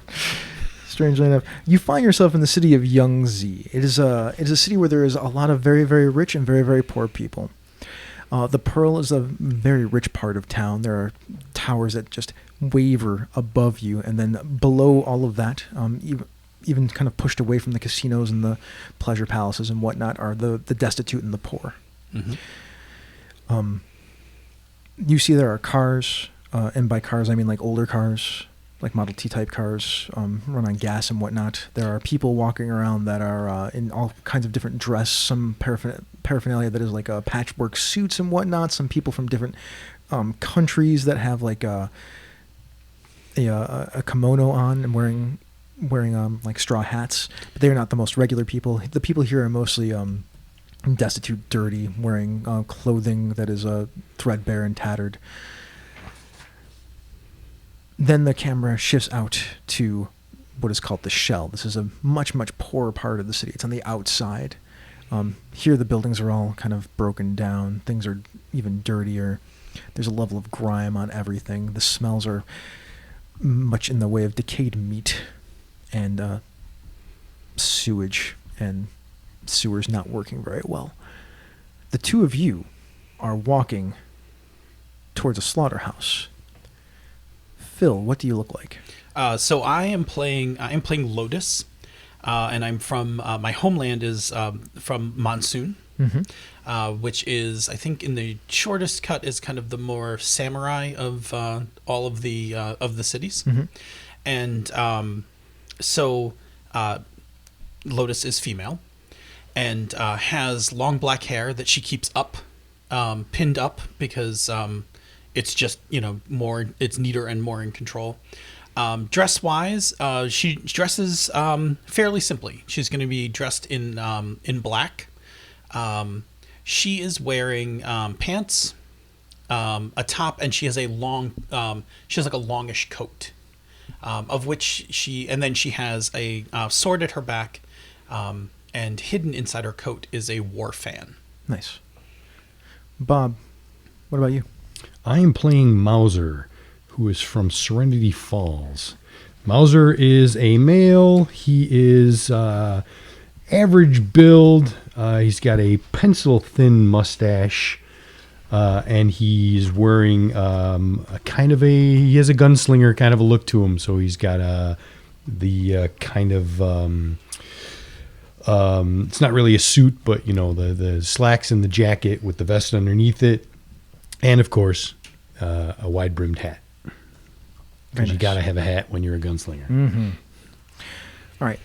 Strangely enough, you find yourself in the city of Yangtze. It is a city where there is a lot of very, very rich and very, very poor people. The Pearl is a very rich part of town. There are towers that just waver above you, and then below all of that, even kind of pushed away from the casinos and the pleasure palaces and whatnot, are the destitute and the poor. Mm-hmm. You see there are cars, and by cars I mean like older cars, like Model T type cars, run on gas and whatnot. There are people walking around that are in all kinds of different dress, some paraphernalia that is like patchwork suits and whatnot. Some people from different countries that have like a kimono on and wearing like straw hats, but they're not the most regular people. The people here are mostly destitute, dirty, wearing clothing that is threadbare and tattered. Then the camera shifts out to what is called the Shell. This is a much, much poorer part of the city. It's on the outside. Here the buildings are all kind of broken down. Things are even dirtier. There's a level of grime on everything. The smells are much in the way of decayed meat and sewage, and sewers not working very well. The two of you are walking towards a slaughterhouse. Phil, what do you look like? So I am playing Lotus, and I'm from my homeland is from Monsoon, which is, I think, in the shortest cut, is kind of the more samurai of all of the cities, and so Lotus is female and has long black hair that she keeps up, pinned up, because it's just, more, it's neater and more in control. Dress wise, she dresses fairly simply. She's going to be dressed in black. She is wearing pants, a top, and she has a like a longish coat, of which she has a sword at her back, and hidden inside her coat is a war fan. Nice. Bob, what about you? I am playing Mauser, who is from Serenity Falls. Mauser is a male. He is average build. He's got a pencil-thin mustache, and he's wearing he has a gunslinger kind of a look to him. So he's got the kind of it's not really a suit, but the slacks and the jacket with the vest underneath it. And, of course, a wide-brimmed hat. Because you got to have a hat when you're a gunslinger. Mm-hmm. All right.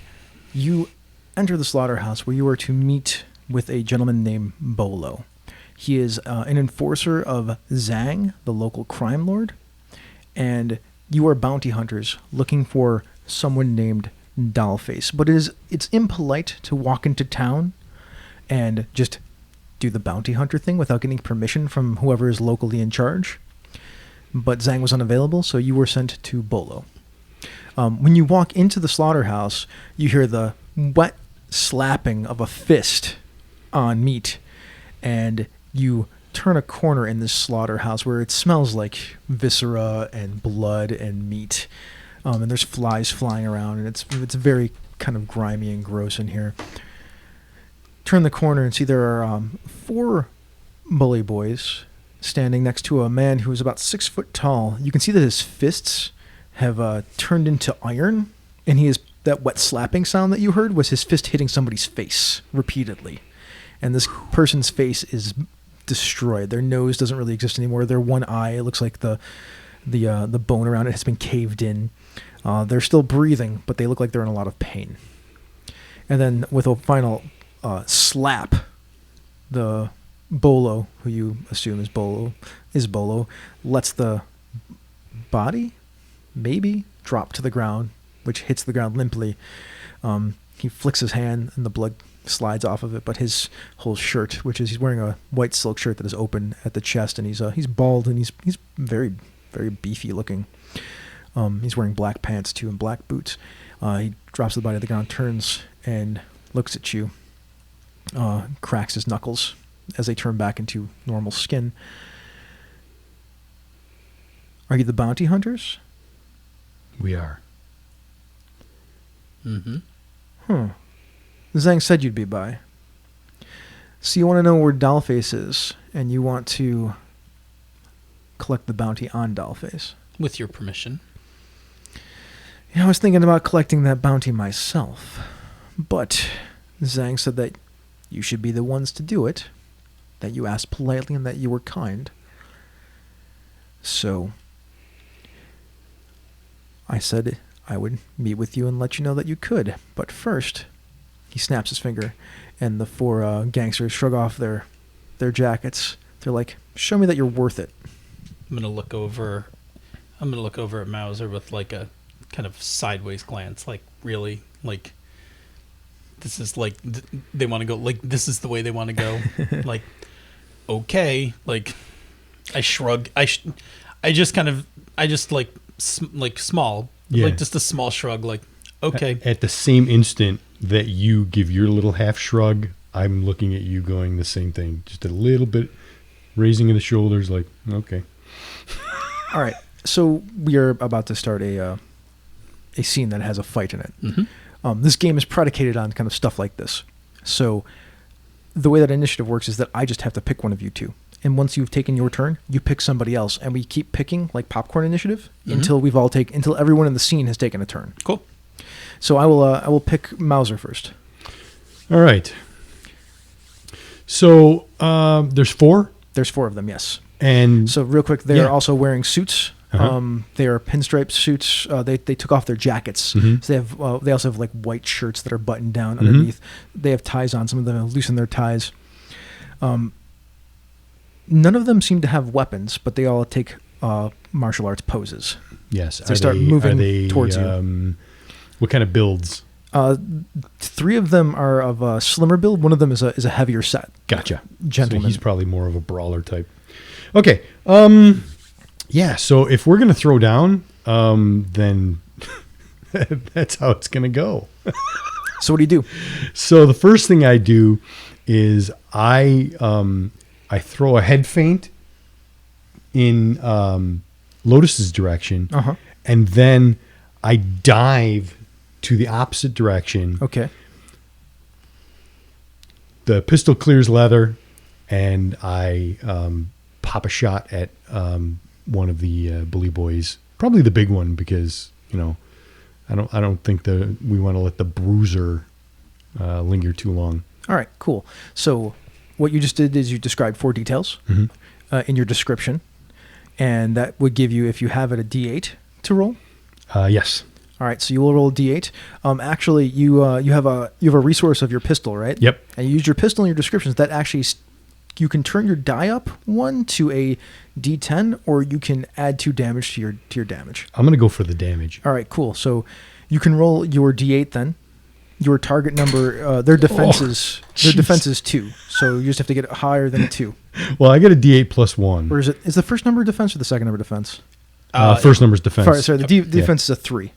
You enter the slaughterhouse where you are to meet with a gentleman named Bolo. He is an enforcer of Zhang, the local crime lord. And you are bounty hunters looking for someone named Dollface. But it's impolite to walk into town and just do the bounty hunter thing without getting permission from whoever is locally in charge. But Zhang was unavailable, so you were sent to Bolo. When you walk into the slaughterhouse, you hear the wet slapping of a fist on meat, and you turn a corner in this slaughterhouse where it smells like viscera and blood and meat, and there's flies flying around, and it's very kind of grimy and gross in here. Turn the corner and see there are 4 bully boys standing next to a man who is about 6 foot tall. You can see that his fists have turned into iron, and that wet slapping sound that you heard was his fist hitting somebody's face repeatedly. And this person's face is destroyed. Their nose doesn't really exist anymore. Their one eye, it looks like the bone around it has been caved in. They're still breathing, but they look like they're in a lot of pain. And then with a final slap, the Bolo, who you assume is Bolo, lets the body maybe drop to the ground, which hits the ground limply. He flicks his hand and the blood slides off of it, but his whole shirt, which is, he's wearing a white silk shirt that is open at the chest, and he's bald, and he's very, very beefy looking. He's wearing black pants too and black boots. He drops the body to the ground, turns and looks at you, cracks his knuckles as they turn back into normal skin. Are you the bounty hunters? We are. Mm-hmm. Zhang said you'd be by. So you want to know where Dollface is, and you want to collect the bounty on Dollface. With your permission. I was thinking about collecting that bounty myself, but Zhang said that you should be the ones to do it, that you asked politely and that you were kind. So I said I would meet with you and let you know that you could. But first, he snaps his finger, and the four gangsters shrug off their jackets. They're like, show me that you're worth it. I'm gonna look over at Mauser with like a kind of sideways glance, like really, like this is like they want to go, like this is the way they want to go. Like, okay, like I shrug. I just like small, like just a small shrug. Like, okay. At the same instant that you give your little half shrug, I'm looking at you going the same thing, just a little bit raising of the shoulders, like, okay. All right, so we are about to start a scene that has a fight in it. Mm-hmm. This game is predicated on kind of stuff like this. So the way that initiative works is that I just have to pick one of you two. And once you've taken your turn, you pick somebody else, and we keep picking like popcorn initiative until until everyone in the scene has taken a turn. Cool. So I will pick Mauser first. All right. So there's four? There's four of them, yes. And so real quick, they're also wearing suits. Uh-huh. They are pinstripe suits. They took off their jackets. Mm-hmm. So they also have like white shirts that are buttoned down underneath. They have ties on. Some of them have loosened their ties. None of them seem to have weapons, but they all take martial arts poses. Yes. So they start moving towards you. What kind of builds? Three of them are of a slimmer build. One of them is a heavier set. Gotcha. Gentleman. So he's probably more of a brawler type. Okay. Yeah. So if we're gonna throw down, then that's how it's gonna go. So what do you do? So the first thing I do is I throw a head feint in Lotus's direction, and then I dive to the opposite direction. Okay. The pistol clears leather, and I pop a shot at one of the bully boys, probably the big one, because I don't think we want to let the bruiser linger too long. All right, cool. So what you just did is you described 4 details in your description, and that would give you, if you have it, a D8 to roll. Yes. All right, so you will roll a D8. Actually, you have a resource of your pistol, right? Yep. And you use your pistol in your descriptions. That actually, you can turn your die up 1 to a D10, or you can add 2 damage to your damage. I'm gonna go for the damage. All right, cool. So you can roll your D8 then. Your target number, their defense is 2, so you just have to get it higher than a 2. Well, I get a D8 plus 1. Or is the first number defense or the second number defense? First number's defense. Sorry, the defense is a 3.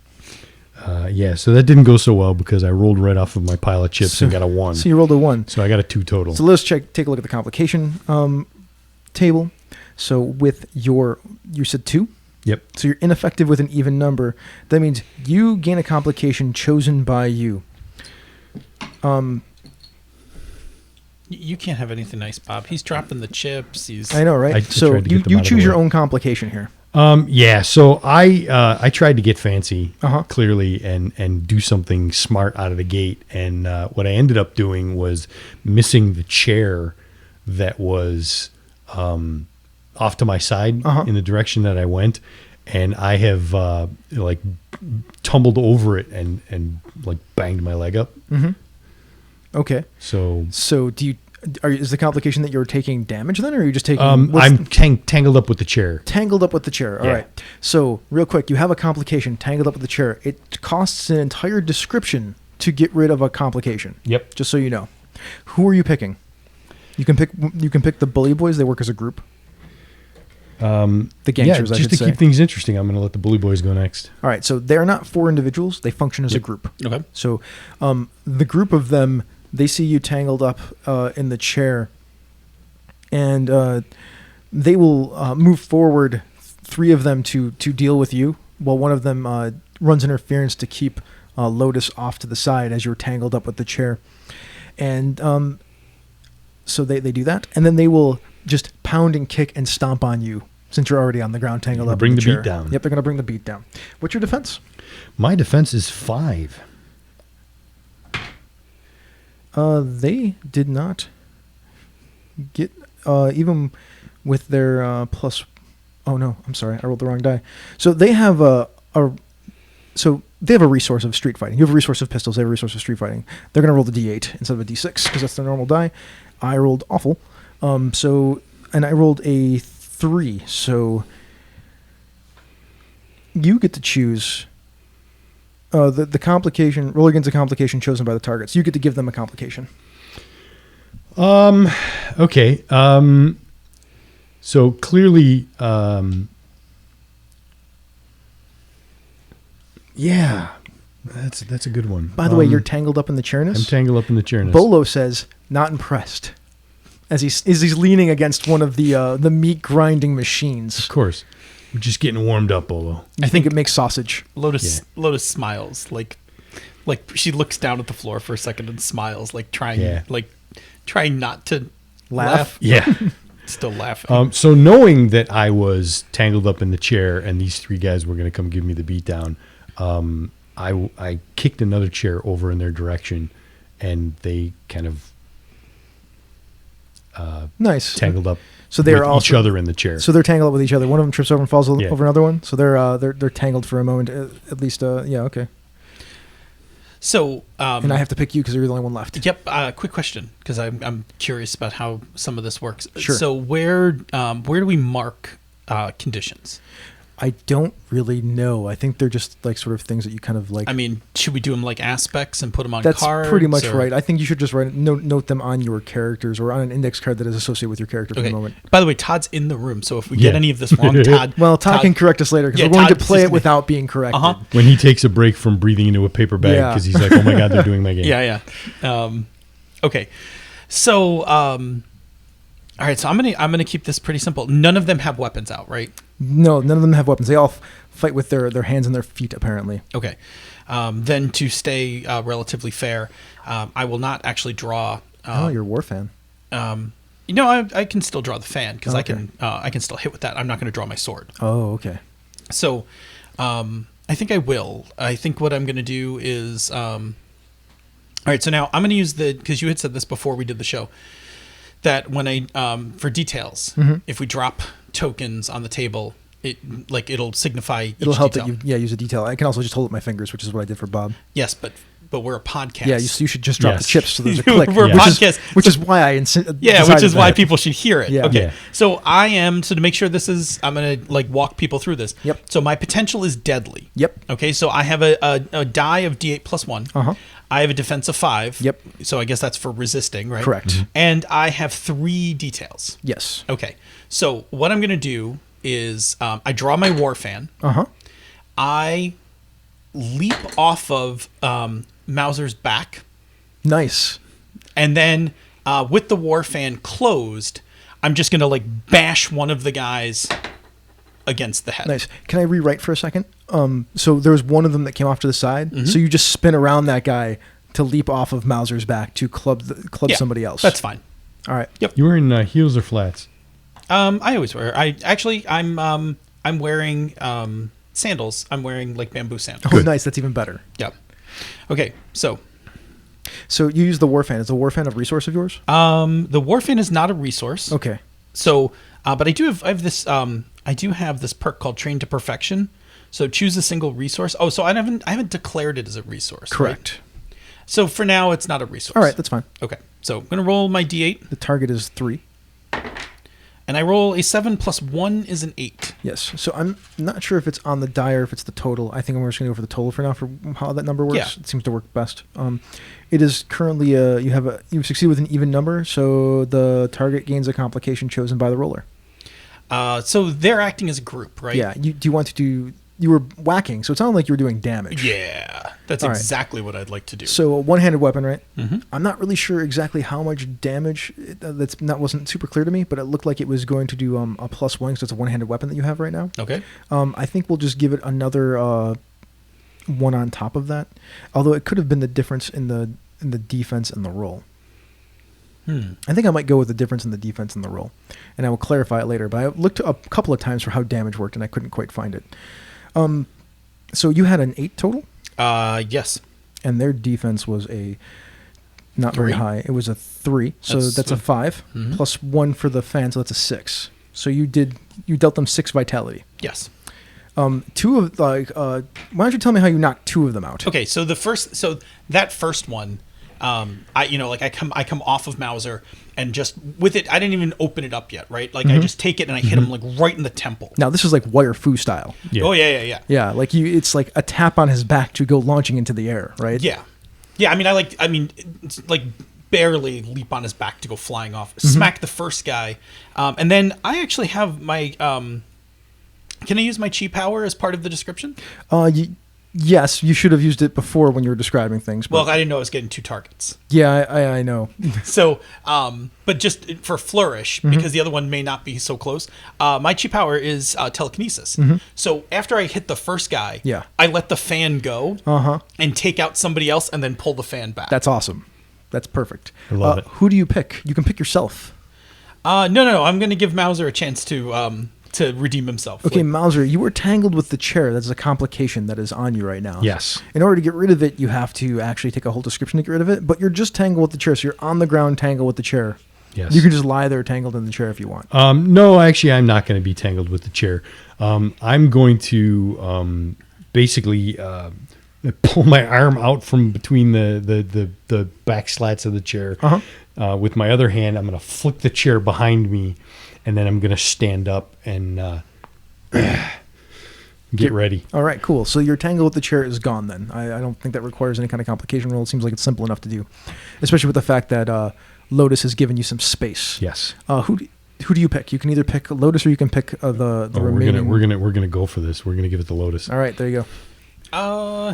Yeah, so that didn't go so well because I rolled right off of my pile of chips and got a 1. So you rolled a 1. So I got a 2 total. So let's take a look at the complication table. So with you said 2? Yep. So you're ineffective with an even number. That means you gain a complication chosen by you. You can't have anything nice, Bob. He's dropping the chips. I know, right? So you choose your own complication here. Yeah. So I tried to get fancy, clearly, and do something smart out of the gate. And what I ended up doing was missing the chair that was off to my side in the direction that I went, and I have like tumbled over it and like banged my leg up. Mm-hmm. Okay. So is the complication that you're taking damage then, or are you just taking? I'm tangled up with the chair. Tangled up with the chair. All right. So real quick, you have a complication tangled up with the chair. It costs an entire description to get rid of a complication. Yep. Just so you know, who are you picking? You can pick the bully boys. They work as a group. The gangsters. Just to keep things interesting, I'm going to let the bully boys go next. All right. So they're not 4 individuals. They function as a group. Okay. So the group of them. They see you tangled up in the chair, and they will move forward, 3 of them to deal with you, while one of them runs interference to keep Lotus off to the side as you're tangled up with the chair. And so they do that, and then they will just pound and kick and stomp on you since you're already on the ground tangled up. Bring in the the chair. beat down. Yep, they're going to bring the beat down. What's your defense? My defense is 5. They did not get even with their plus. Oh no, I'm sorry, I rolled the wrong die. So they have they have a resource of street fighting. You have a resource of pistols. They have a resource of street fighting. They're going to roll the D8 instead of a D6 because that's the normal die. I rolled awful. And I rolled a 3. So you get to choose the complication. Roll against a complication chosen by the target. So you get to give them a complication. Okay. So clearly, yeah, that's a good one. By the way, you're tangled up in the chairness. I'm tangled up in the chairness. Bolo says, not impressed. As he's leaning against one of the meat grinding machines. Of course. We're just getting warmed up, Bolo. I think it makes sausage. Lotus smiles like she looks down at the floor for a second and smiles, like trying not to laugh. Yeah. Still laughing. So knowing that I was tangled up in the chair and these 3 guys were going to come give me the beatdown, I kicked another chair over in their direction, and they kind of nice tangled up. So they're with each other in the chair. So they're tangled up with each other. One of them trips over and falls over another one. So they're tangled for a moment at least. Yeah, okay. So and I have to pick you because you're the only one left. Yep. Quick question, because I'm curious about how some of this works. Sure. So where do we mark conditions? I don't really know. I think they're just like sort of things that you kind of like. I mean, should we do them like aspects and put them on That's cards? pretty much right. I think you should just note them on your characters or on an index card that is associated with your character for the moment. By the way, Todd's in the room, so if we get any of this wrong, Todd... Todd can correct us later because we're going to play it without being corrected. Uh-huh. When he takes a break from breathing into a paper bag because he's like, oh my God, they're doing my game. Yeah. Okay. So, all right, so I'm gonna keep this pretty simple. None of them have weapons out, right? No, none of them have weapons. They all fight with their hands and their feet, apparently. Okay. Then to stay relatively fair, I will not actually draw. You're a war fan. I can still draw the fan because I can still hit with that. I'm not going to draw my sword. Oh, okay. So, I think I will. I think what I'm going to do is, all right. So now I'm going to use because you had said this before we did the show, that when for details, if we drop tokens on the table, it'll signify each it'll help detail. that you use a detail. I can also just hold up my fingers, which is what I did for Bob. Yes, but we're a podcast. Yeah, you should just drop the chips so there's a click. We're a podcast, which is why I which is why people should hear it. Yeah. Okay, Yeah. so to make sure I'm gonna walk people through this. Yep. So my potential is deadly. Yep. Okay, so I have a die of D8 plus 1. Uh-huh. I have a defense of 5. Yep. So I guess that's for resisting, right? Correct. Mm-hmm. And I have 3 details. Yes. Okay. So what I'm going to do is I draw my war fan. Uh-huh. I leap off of Mauser's back. Nice. And then with the war fan closed, I'm just going to bash one of the guys against the head. Nice. Can I rewrite for a second? So there was one of them that came off to the side. So you just spin around that guy to leap off of Mauser's back to club somebody else. That's fine. All right. Yep. You wearing heels or flats? I always wear. I'm wearing sandals. I'm wearing bamboo sandals. Oh, nice. That's even better. Yep. Okay. So you use the war fan. Is the war fan a resource of yours? the war fan is not a resource. Okay. So, but I do have this perk called Train to Perfection. So choose a single resource. Oh, so I haven't declared it as a resource. Correct. Right? So for now, it's not a resource. All right, that's fine. Okay. So I'm gonna roll my D8. The target is 3. And I roll a 7 plus 1 is an 8. Yes. So I'm not sure if it's on the die or if it's the total. I think I'm just going to go for the total for now for how that number works. Yeah. It seems to work best. It is currently you succeed with an even number, so the target gains a complication chosen by the roller. So they're acting as a group, right? Yeah. Do you want to do? You were whacking, so it sounded like you were doing damage. Yeah. That's All right. exactly what I'd like to do. So a one-handed weapon, right? Mm-hmm. I'm not really sure exactly how much damage. Wasn't super clear to me, but it looked like it was going to do a +1, so it's a one-handed weapon that you have right now. Okay. I think we'll just give it another 1 on top of that. Although it could have been the difference in the defense and the roll. I think I might go with the difference in the defense and the roll, and I will clarify it later. But I looked a couple of times for how damage worked, and I couldn't quite find it. So you had an 8 total, Yes. and their defense was not very 3. high. It was a 3, so that's a 5 plus 1 for the fan, so that's a 6. So you dealt them 6 vitality. Yes. Two of why don't you tell me how you knocked 2 of them out? Okay, so that first one, I come off of Mauser and just with it, I didn't even open it up yet, right? Like I just take it and I hit him like right in the temple. Now this is like Wire Fu style. Yeah. Oh yeah. Yeah, like it's like a tap on his back to go launching into the air, right? Yeah. It's like barely leap on his back to go flying off, smack the first guy, and then I actually have my. Can I use my chi power as part of the description? Yes, you should have used it before when you were describing things. But Well, I didn't know I was getting 2 targets. yeah, I know. So, but just for flourish, because the other one may not be so close, my chi power is telekinesis. So after I hit the first guy, Yeah. I let the fan go and take out somebody else and then pull the fan back. That's awesome. That's perfect. I love it. Who do you pick? You can pick yourself. No. I'm going to give Mauser a chance to redeem himself. Okay, Mauser, you were tangled with the chair. That's a complication that is on you right now. Yes. In order to get rid of it, you have to actually take a whole description to get rid of it, but you're just tangled with the chair, so you're on the ground tangled with the chair. Yes. You can just lie there tangled in the chair if you want. No, actually, I'm not going to be tangled with the chair. I'm going to basically pull my arm out from between the back slats of the chair. With my other hand, I'm going to flick the chair behind me, and then I'm going to stand up and get ready. All right, cool. So your tangle with the chair is gone then. I don't think that requires any kind of complication roll. It seems like it's simple enough to do, especially with the fact that Lotus has given you some space. Yes. Who do you pick? You can either pick Lotus or you can pick the remaining. We're gonna go for this. We're gonna give it to Lotus. All right, there you I go.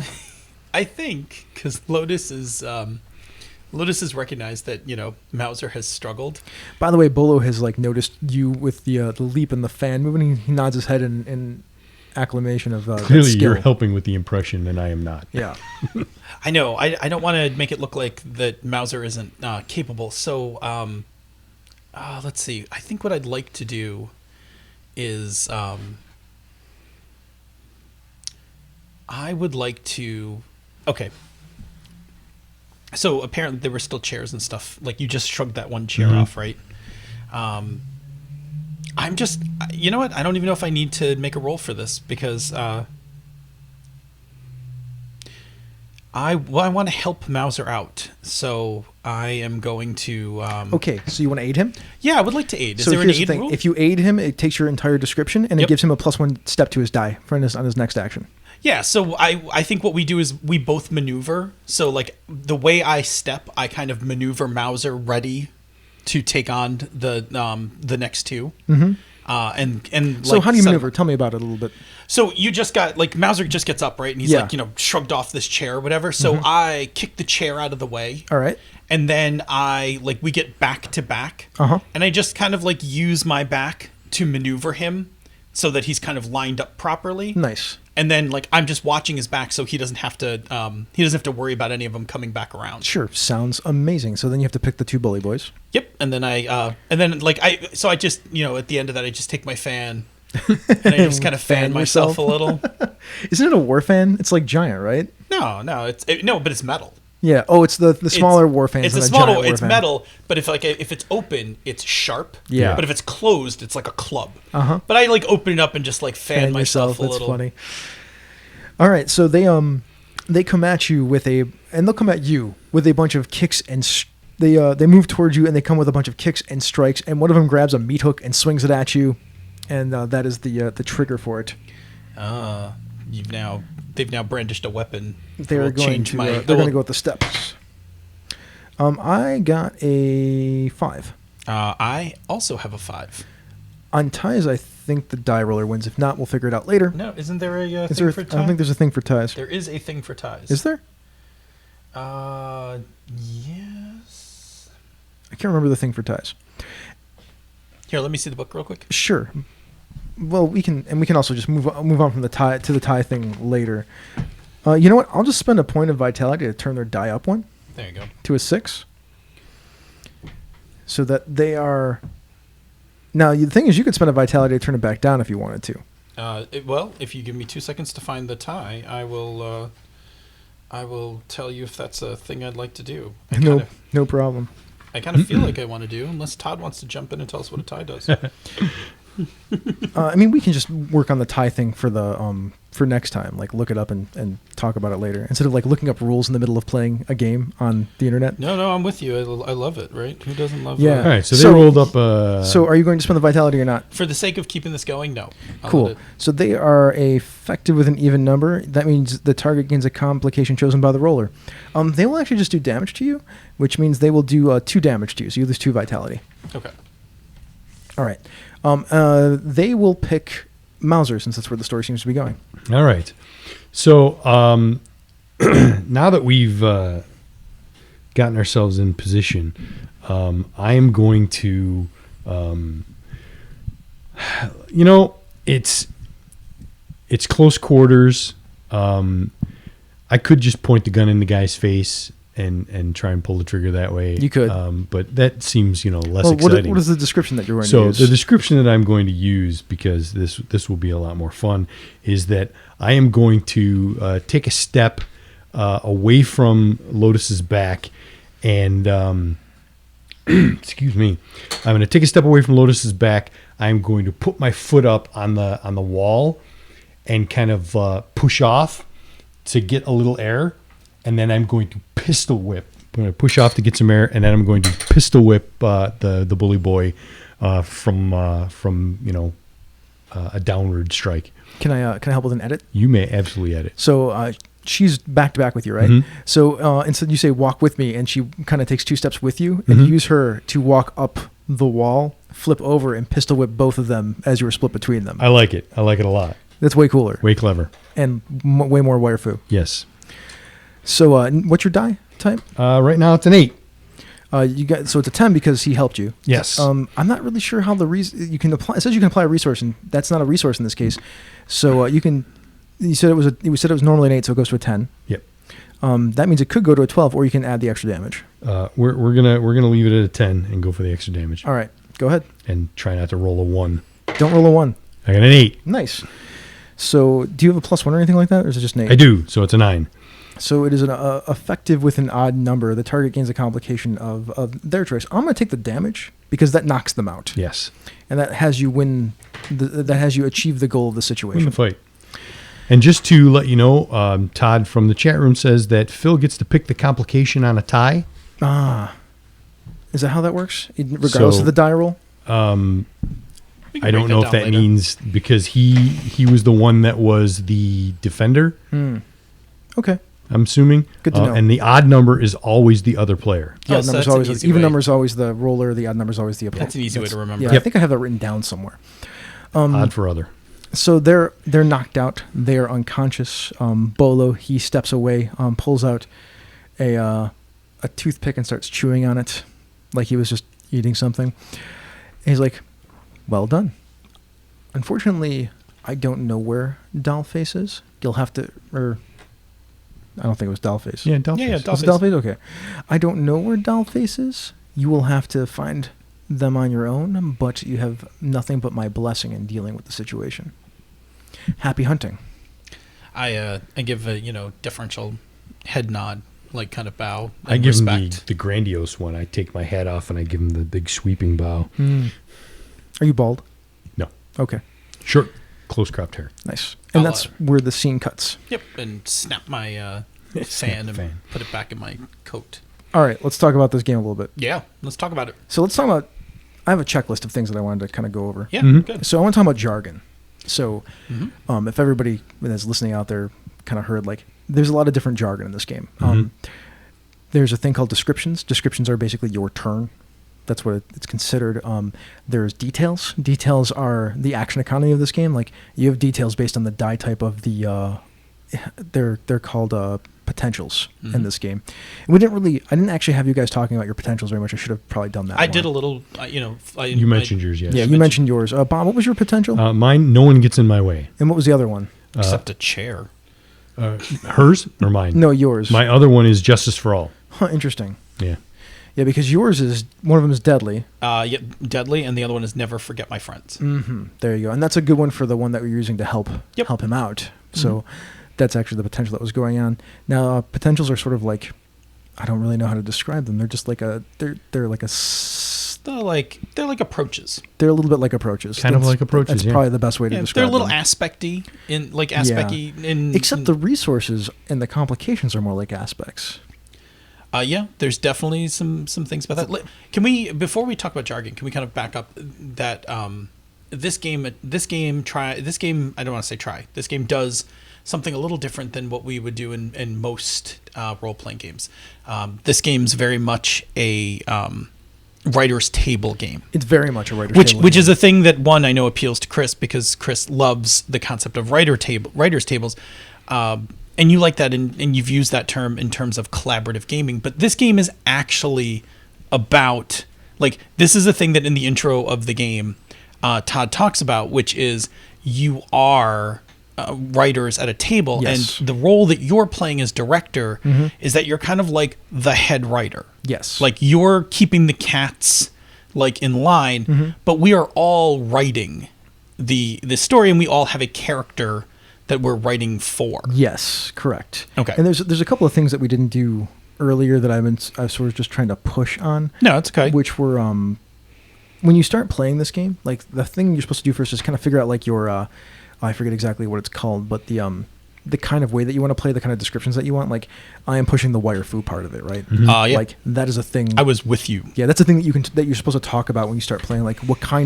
think because Lotus has recognized that Mauser has struggled. By the way, Bolo has noticed you with the leap and the fan moving. He nods his head in acclamation of Clearly, skill. you're helping with the impression, and I am not. Yeah. I know. I don't want to make it look like that Mauser isn't capable. So, let's see. I think what I'd like to do is I would like to. Okay. So apparently there were still chairs and stuff. Like you just shrugged that one chair off, right? I'm just. You know what? I don't even know if I need to make a roll for this because. I want to help Mauser out, so I am going to. Okay, so you want to aid him? Yeah, I would like to aid. Is So there an here's the aid thing: rule? if you aid him, it takes your entire description and it Yep. gives him a +1 step to his die on his next action. Yeah, so I think what we do is we both maneuver. So like the way I step, I kind of maneuver Mauser ready to take on the next two. Mm-hmm. And So like, how do you set- maneuver? Tell me about it a little bit. So you just got like Mauser just gets up, right, and he's Yeah. like shrugged off this chair or whatever. So I kick the chair out of the way. All right. And then we get back to back, and I just kind of use my back to maneuver him so that he's kind of lined up properly. Nice. And then I'm just watching his back so he doesn't have to worry about any of them coming back around. Sure. Sounds amazing. So then you have to pick the 2 bully boys. Yep. And then I just at the end of that I just take my fan and I just kind of fan myself a little. Isn't it a war fan? It's like giant, right? No, but it's metal. Yeah. Oh, it's the smaller war fans. It's a than smaller. giant war It's fan. metal, but if it's open, it's sharp. Yeah. But if it's closed, it's like a club. But I open it up and just fan myself a That's little. funny. All right. So they come at you and they'll come at you with a bunch of kicks and they move towards you and they come with a bunch of kicks and strikes and one of them grabs a meat hook and swings it at you, and that is the trigger for it. They've now brandished a weapon. They're going to go with the steps. I got a 5. I also have a 5. On ties, I think the die roller wins. If not, we'll figure it out later. No, isn't there a Is thing there? for I ties? don't think there's a thing for ties. There is a thing for ties. Is there? Yes. I can't remember the thing for ties. Here, let me see the book real quick. Sure. Well, we can also just move on from the tie to the tie thing later. You know what? I'll just spend a point of vitality to turn their die up one There you go. to a 6, so that they are. Now the thing is, you could spend a vitality to turn it back down if you wanted to. Well, if you give me 2 seconds to find the tie, I will tell you if that's a thing I'd like to do. No problem. I kind of feel like I want to do, unless Todd wants to jump in and tell us what a tie does. I mean, we can just work on the tie thing for the for next time. Like, look it up and talk about it later instead of like looking up rules in the middle of playing a game on the internet. No, I'm with you. I love it. Right? Who doesn't love? Yeah. All right, so they rolled up. So, are you going to spend the vitality or not? For the sake of keeping this going, no. I'll Cool. let it- So they are effective with an even number. That means the target gains a complication chosen by the roller. They will actually just do damage to you, which means they will do 2 damage to you. So you lose 2 vitality. Okay. All right. They will pick Mauser since that's where the story seems to be going. All right. So now that we've gotten ourselves in position, I am going to, it's close quarters. I could just point the gun in the guy's face and try and pull the trigger that way. You could. But that seems, less Well, exciting. what is the description that you're going to So use? the description that I'm going to use, because this will be a lot more fun, is that I am going to take a step away from Lotus's back, and excuse me, I'm going to take a step away from Lotus's back. I'm going to put my foot up on the wall and kind of push off to get a little air, and then I'm going to pistol whip. I'm going to push off to get some air, and then I'm going to pistol whip the bully boy from a downward strike. Can I help with an edit? You may absolutely edit. So she's back to back with you, right? Mm-hmm. So instead you say walk with me, and she kind of takes 2 steps with you, and you use her to walk up the wall, flip over, and pistol whip both of them as you were split between them. I like it. I like it a lot. That's way cooler Way clever. and way more waifu. Yes. So what's your die type? Right now it's an 8. You got so it's a 10 because he helped you. Yes. I'm not really sure how you can apply. It says you can apply a resource, and that's not a resource in this case. So you can. You said it was normally an 8, so it goes to a 10. Yep. That means it could go to a 12, or you can add the extra damage. We're gonna leave it at a 10 and go for the extra damage. All right, go ahead. And try not to roll a 1. Don't roll a 1. I got an 8. Nice. So do you have a +1 or anything like that, or is it just an 8? I do. So it's a 9. So it is an effective with an odd number. The target gains a complication of their choice. I'm going to take the damage because that knocks them out. Yes. And that has you win. That has you achieve the goal of the Win situation. the fight. And just to let you know, Todd from the chat room says that Phil gets to pick the complication on a tie. Is that how that works? Regardless of the die roll? We can I don't break know that if down that later. means because he was the one that was the defender. Okay. I'm assuming. Good to know. And the odd number is always the other player. The Oh, odd so number's that's an always easy even way. number is always the roller. The odd number is always the opponent. That's an easy way to remember. Yeah, I Yep. think I have that written down somewhere. Odd for other. So they're knocked out. They are unconscious. Bolo, he steps away, pulls out a toothpick and starts chewing on it, like he was just eating something. And he's like, "Well done." Unfortunately, I don't know where Dollface is. You'll have to, or I don't think it was Dollface. Yeah, Dollface. Yeah, Was it Dollface? Okay. I don't know where Dollface is. You will have to find them on your own, but you have nothing but my blessing in dealing with the situation. Happy hunting. I give a differential head nod, like kind of bow. I and give him respect. the grandiose one. I take my hat off and I give him the big sweeping bow. Are you bald? No. Okay. Short, close cropped hair. Nice. And I'll, that's where the scene cuts. Yep, and snap my fan and fan. put it back in my coat. All right, let's talk about this game a little bit. Yeah, let's talk about it. So let's talk about. I have a checklist of things that I wanted to kind of go over. Yeah, good. So I want to talk about jargon. So, if everybody that's listening out there kind of heard, like, there's a lot of different jargon in this game. There's a thing called descriptions. Descriptions are basically your turn. That's what it's considered. There's details. Details are the action economy of this game. Like, you have details based on the die type of the. They're called potentials in this game. And I didn't actually have you guys talking about your potentials very much. I should have probably done that. I more. did a little, You mentioned yours, yes. Yeah, you mentioned yours. Bob, what was your potential? Mine, no one gets in my way. And what was the other one? except a chair. Hers or mine? No, yours. My other one is justice for all. Huh, interesting. Yeah. Yeah, because yours is one of them is deadly. Yeah, deadly, and the other one is never forget my friends. There you go, and that's a good one for the one that we're using to help him out. So that's actually the potential that was going on. Now potentials are sort of like, I don't really know how to describe them. They're just like they're like approaches. They're a little bit like approaches. Kind of like approaches. That's probably the best way to describe them. They're a little aspecty in except the resources and the complications are more like aspects. Yeah, there's definitely some things about that. Can we, before we talk about jargon, can we kind of back up that this game I don't want to say try. This game does something a little different than what we would do in most role-playing games. This game's very much a writer's table game. It's very much a writer's table. Which is a thing that, one, I know appeals to Chris, because Chris loves the concept of writer's tables. And you like that, and you've used that term in terms of collaborative gaming. But this game is actually about, like, this is a thing that in the intro of the game, Todd talks about, which is you are writers at a table, yes. and the role that you're playing as director is that you're kind of like the head writer. Yes. Like, you're keeping the cats, like, in line, but we are all writing the story, and we all have a character that we're writing for. Yes, correct. Okay. And there's a couple of things that we didn't do earlier that I was sort of just trying to push on. No, it's okay. Which were when you start playing this game, like the thing you're supposed to do first is kind of figure out like your I forget exactly what it's called, but the kind of way that you want to play, the kind of descriptions that you want. Like, I am pushing the wire foo part of it, right? Yeah. Like, that is a thing. I was with you. Yeah, that's a thing that you're supposed to talk about when you start playing. Like, what do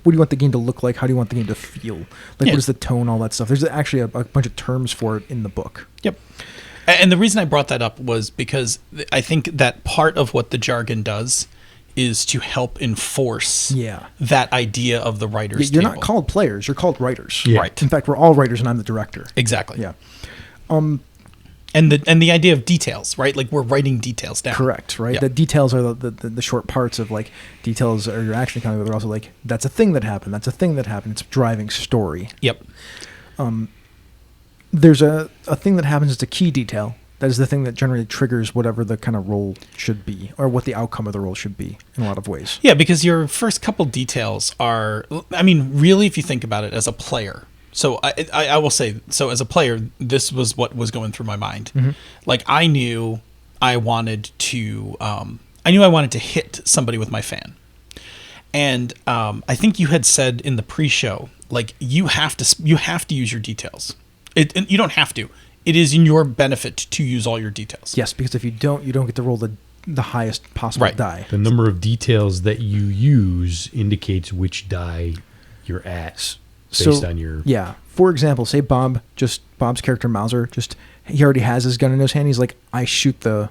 you want the game to look like? How do you want the game to feel? Like, what is the tone? All that stuff. There's actually a bunch of terms for it in the book. Yep. And the reason I brought that up was because I think that part of what the jargon does is to help enforce that idea of the writer's You're table. not called players. You're called writers. Yeah. Right. In fact, we're all writers, and I'm the director. Exactly. Yeah. And the idea of details, right? Like, we're writing details down. Correct, right? Yeah. The details are the short parts of, like, details are your action kind of, but they're also like, that's a thing that happened. That's a thing that happened. It's driving story. Yep. There's a thing that happens. It's a key detail. That is the thing that generally triggers whatever the kind of role should be, or what the outcome of the role should be in a lot of ways. Yeah, because your first couple details are, I mean, really, if you think about it as a player. So I will say, so as a player, this was what was going through my mind. Like, I knew I wanted to hit somebody with my fan. And I think you had said in the pre-show, like, you have to use your details. You don't have to. It is in your benefit to use all your details. Yes, because if you don't get to roll the highest possible die. The number of details that you use indicates which die you're at based on your... Yeah. For example, say Bob's character Mauser, he already has his gun in his hand. He's like, I shoot the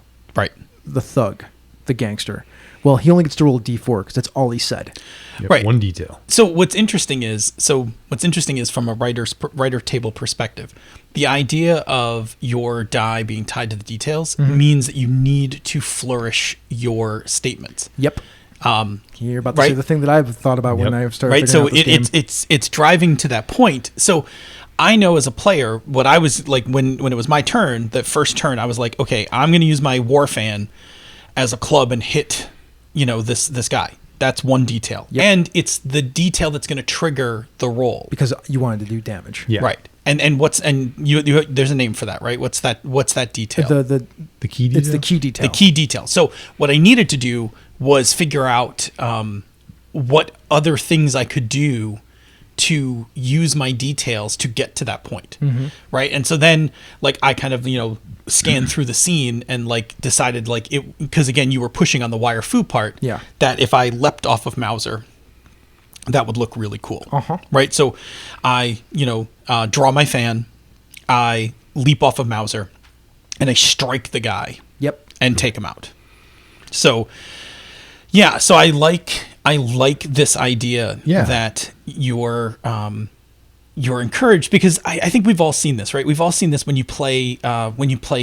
thug, the gangster. Well, he only gets to roll a d4 because that's all he said. Yep, right. One detail. So what's interesting is from a writer table perspective, the idea of your die being tied to the details means that you need to flourish your statements. Yep. You're about to say the thing that I've thought about when I started. Right. So this game. it's driving to that point. So I know as a player what I was like when it was my turn. The first turn, I was like, okay, I'm going to use my war fan as a club and hit, this guy. That's one detail. Yep. And it's the detail that's going to trigger the roll. Because you wanted to do damage. Yeah. Right. And you there's a name for that, right? What's that detail? The key detail? It's the key detail. The key detail. So what I needed to do was figure out what other things I could do to use my details to get to that point. Right. And so then, like, I kind of, scanned through the scene and, like, decided, like, it, because again, you were pushing on the wire foo part, that if I leapt off of Mauser, that would look really cool. Right. So I, draw my fan, I leap off of Mauser, and I strike the guy. Yep. And take him out. So, yeah. So I like this idea that you're encouraged, because I think we've all seen this, right? We've all seen this when you play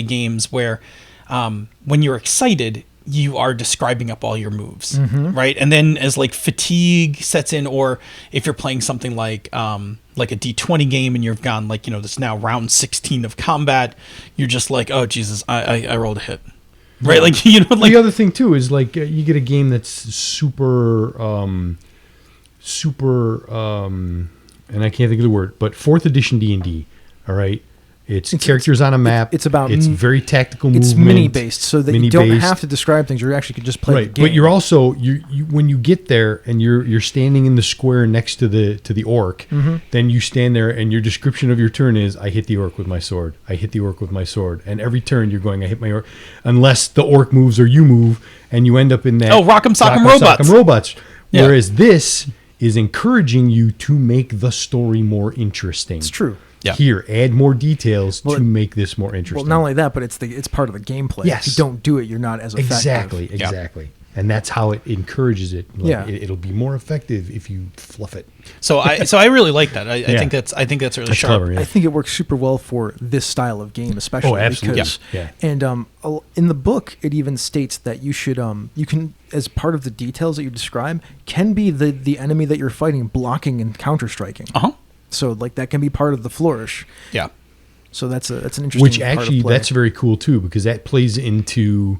games where when you're excited, you are describing up all your moves, right? And then as, like, fatigue sets in, or if you're playing something like a D20 game and you've gone, like, this now round 16 of combat, you're just like, oh Jesus, I rolled a hit. right? Like, you know, like the other thing too is like you get a game that's super, and I can't think of the word, but 4th edition D&D. All right. It's characters on a map. It's about it's very tactical movement. It's mini based, so that you don't have to describe things. You actually could just play the game. But you're also you when you get there and you're standing in the square next to the orc, then you stand there and your description of your turn is I hit the orc with my sword. I hit the orc with my sword. And every turn you're going I hit my orc, unless the orc moves or you move, and you end up in that Rock'em Sock'em Robots. Robots. Yeah. Whereas this is encouraging you to make the story more interesting. It's true. Yeah. Here, add more details to make this more interesting. Well, not only that, but it's part of the gameplay. Yes. If you don't do it, you're not as effective. Exactly. And that's how it encourages it. Like, Yeah. it'll be more effective if you fluff it. So I really like that. I think that's really sharp. Clever, yeah. I think it works super well for this style of game, especially. Oh, absolutely. Because, Yeah. And in the book, it even states that you should you can, as part of the details that you describe, can be the enemy that you're fighting blocking and counter striking. So like that can be part of the flourish. Yeah. So that's an interesting. Which part actually of play. that's very cool too, because that plays into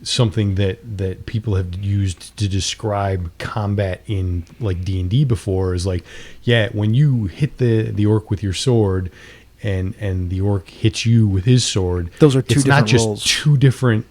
something that people have used to describe combat in like D&D before is like, yeah, when you hit the orc with your sword and the orc hits you with his sword, those are two it's different not just roles. two different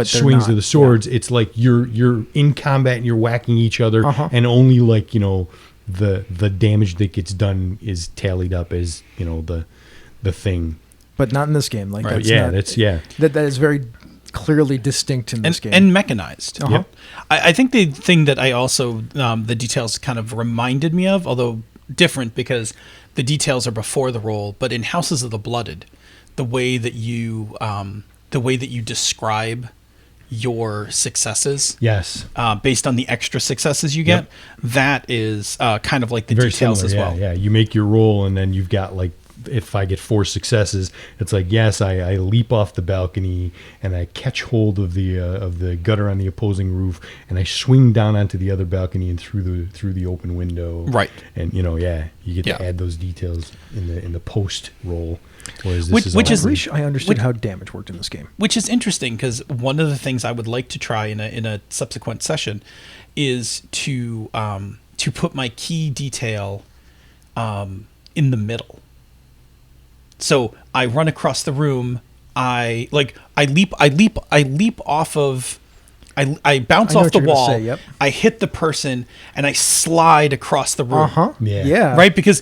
swings of the swords. It's like you're in combat and you're whacking each other, and only like, you know, the damage that gets done is tallied up as, you know, the thing. But not in this game. Like Right. that is very clearly distinct in this game and mechanized. Yep. I think the thing that I also the details kind of reminded me of, although different because the details are before the roll, but in Houses of the Blooded, the way that you describe your successes, based on the extra successes you get, that is kind of like the very details similar, as well. Yeah, you make your roll, and then you've got like, if I get 4 successes, it's like, yes, I leap off the balcony and I catch hold of the gutter on the opposing roof, and I swing down onto the other balcony and through the open window. Right. And you get to add those details in the post roll. Whereas I wish I understood how damage worked in this game. Which is interesting because one of the things I would like to try in a subsequent session is to put my key detail in the middle. So I run across the room. I leap off of. I bounce off the wall. I hit the person and I slide across the room. Yeah. Right, because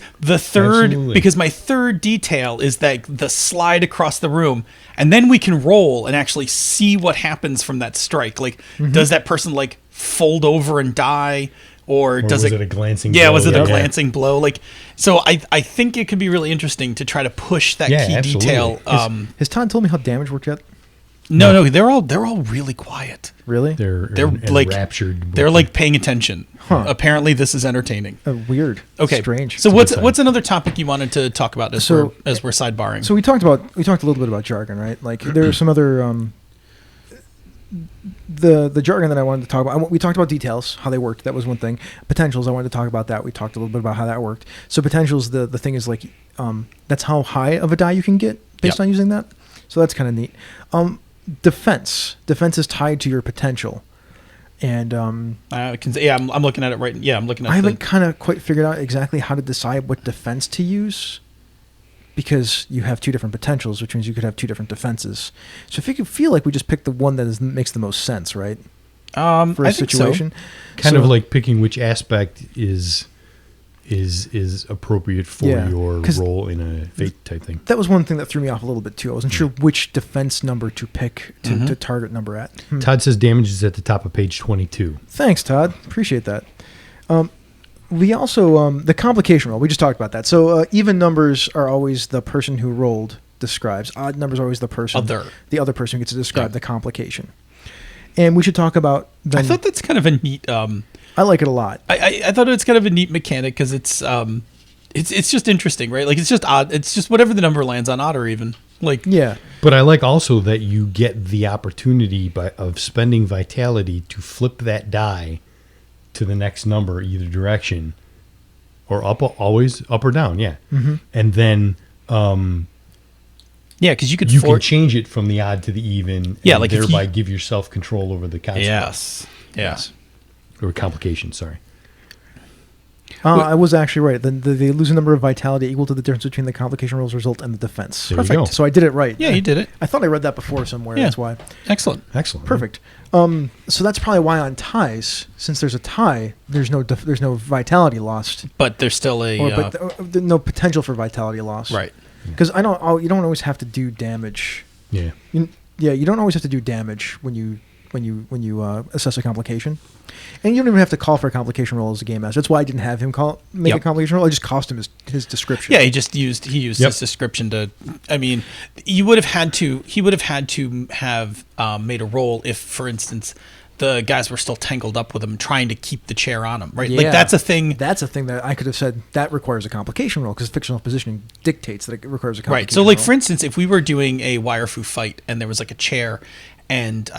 my third detail is that the slide across the room, and then we can roll and actually see what happens from that strike. Like, does that person like fold over and die? Or does was it a glancing blow? Yeah, was it a glancing blow? Like, so I think it could be really interesting to try to push that key detail. Has Todd told me how damage worked yet? No, they're all really quiet. Really? They're like enraptured. They're like paying attention. Apparently, this is entertaining. Weird. Okay. Strange. So what's another topic you wanted to talk about as we're sidebarring? So we talked a little bit about jargon, right? Like there are some other the jargon that I wanted to talk about. We talked about details, how they worked. That was one thing. Potentials, I wanted to talk about that. We talked a little bit about how that worked. So potentials, the thing is like that's how high of a die you can get based on using that. So that's kind of neat. Defense is tied to your potential, and I'm looking at it right. Yeah, I'm looking at. I haven't kind of quite figured out exactly how to decide what defense to use, because you have two different potentials, which means you could have two different defenses. So if you could feel like we just pick the one that makes the most sense, right? For a situation, kind of like picking which aspect is appropriate for your role in a fate type thing. That was one thing that threw me off a little bit too. I wasn't sure which defense number to pick to target number at. Todd says damage is at the top of page 22. Thanks, Todd. Appreciate that. We also the complication roll. We just talked about that. So even numbers are always the person who rolled describes. Odd numbers are always the other person who gets to describe the complication. And we should talk about. I thought that's kind of a neat. I like it a lot. I thought it's kind of a neat mechanic because it's just interesting, right? Like it's just odd. It's just whatever the number lands on, odd or even. Like But I like also that you get the opportunity of spending vitality to flip that die to the next number, either direction, or always up or down. Yeah, and then. Yeah, because you could You can change it from the odd to the even. Yeah, and like if thereby you- give yourself control over the consequence. Yes. Or complication. Sorry. I was actually right. They lose a number of vitality equal to the difference between the complication rolls result and the defense. There you Perfect. go. So I did it right. Yeah, you did it. I thought I read that before somewhere. Yeah. That's why. Excellent. Excellent. Perfect. So that's probably why on ties, since there's a tie, there's no vitality lost, But there's still a no potential for vitality loss. right. Because you don't always have to do damage. Yeah. You don't always have to do damage when you assess a complication, and you don't even have to call for a complication roll as a game master. That's why I didn't have him make a Yep. complication roll. I just cost him his description. Yeah, he used Yep. his description to. I mean, he would have had to have made a roll if, for instance, the guys were still tangled up with him, trying to keep the chair on him. Right, like that's a thing. That's a thing that I could have said that requires a complication roll because fictional positioning dictates that it requires a complication Right. So, like roll. for instance, if we were doing a wire-fu fight and there was like a chair, and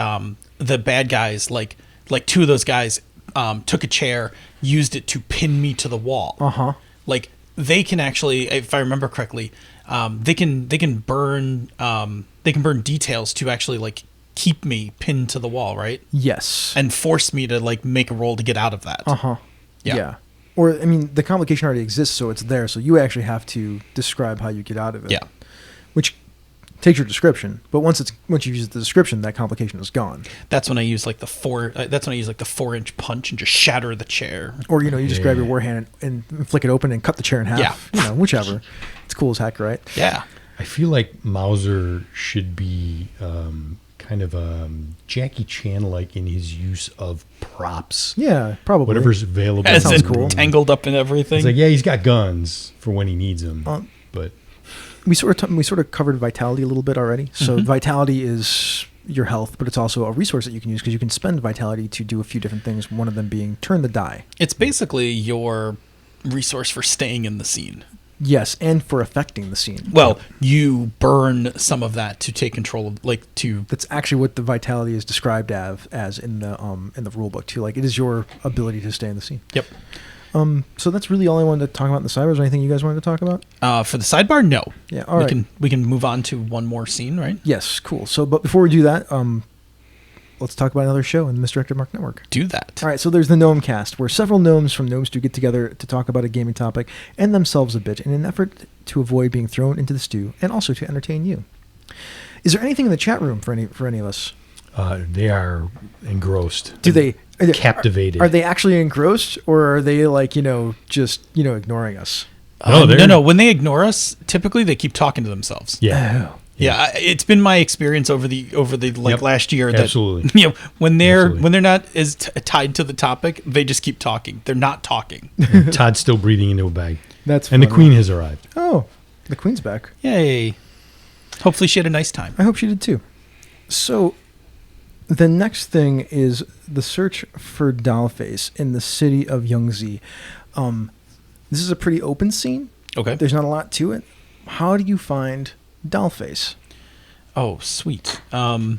the bad guys, like two of those guys, took a chair, used it to pin me to the wall. Like they can actually, if I remember correctly, they can burn details to actually like keep me pinned to the wall, right? Yes. And force me to like make a roll to get out of that. Yeah. Or I mean, the complication already exists, so it's there. So you actually have to describe how you get out of it. Yeah. Which takes your description, but once you use the description, that complication is gone. That's when I use like the 4-inch punch and just shatter the chair. Or you just grab your war hand and flick it open and cut the chair in half. Yeah. Whichever. It's cool as heck, right? Yeah. I feel like Mauser should be kind of Jackie Chan-like in his use of props. Yeah, probably. Whatever's available. As sounds in cool. tangled up in everything. It's like, yeah, he's got guns for when he needs them. But We sort of covered vitality a little bit already. So vitality is your health, but it's also a resource that you can use because you can spend vitality to do a few different things. One of them being turn the die. It's basically your resource for staying in the scene. Yes, and for affecting the scene. Well, you burn some of that to take control of, That's actually what the vitality is described as in the rule book too. Like it is your ability to stay in the scene. Yep. So that's really all I wanted to talk about in the side. Was there anything you guys wanted to talk about? For the sidebar, no. Yeah. All right. We can move on to one more scene, right? Yes. Cool. So, but before we do that, let's talk about another show in the Misdirected Mark Network. Do that. All right, so there's the Gnome Cast, where several gnomes from Gnomes do get together to talk about a gaming topic and themselves a bit in an effort to avoid being thrown into the stew and also to entertain you. Is there anything in the chat room for any of us? they are engrossed. Captivated? Are they actually engrossed, or are they just ignoring us? No. When they ignore us, typically they keep talking to themselves. Yeah. Oh. Yeah, it's been my experience over the last year that absolutely. When they're not as tied to the topic, they just keep talking. They're not talking. Todd's still breathing into a bag. That's and funny. the Queen has arrived. Oh, the Queen's back. Yay! Hopefully she had a nice time. I hope she did too. So, the next thing is the search for Dollface in the city of Yangtze. This is a pretty open scene. Okay. There's not a lot to it. How do you find Dollface? Oh, sweet. And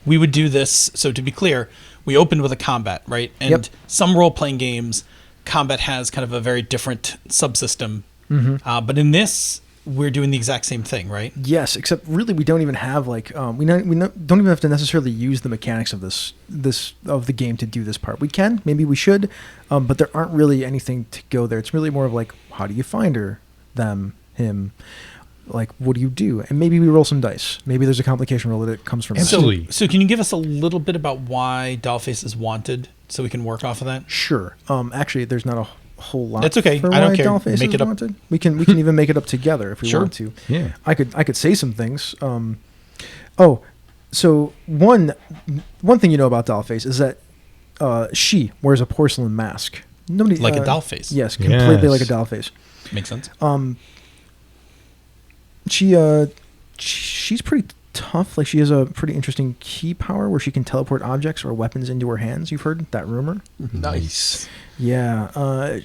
we would do this. So to be clear, we opened with a combat, right? And Yep. some role-playing games, combat has kind of a very different subsystem. Mm-hmm. But in this, we're doing the exact same thing, right? Yes, except really we don't even have don't even have to necessarily use the mechanics of of the game to do this part. We can, maybe we should, but there aren't really anything to go there. It's really more of how do you find her, them, him? What do you do? And maybe we roll some dice. Maybe there's a complication roll that it comes from. Absolutely. So can you give us a little bit about why Dollface is wanted, so we can work off of that? Sure. Actually, there's not a whole lot. That's okay. For I don't why care. Dollface Make is it up. wanted. We can even make it up together if we Sure. want to. Yeah. I could say some things. So one thing you know about Dollface is that she wears a porcelain mask. Nobody Like a dollface. Yes, completely Yes. like a dollface. Makes sense. She's pretty tough. She has a pretty interesting key power where she can teleport objects or weapons into her hands. You've heard that rumor? Nice. Yeah.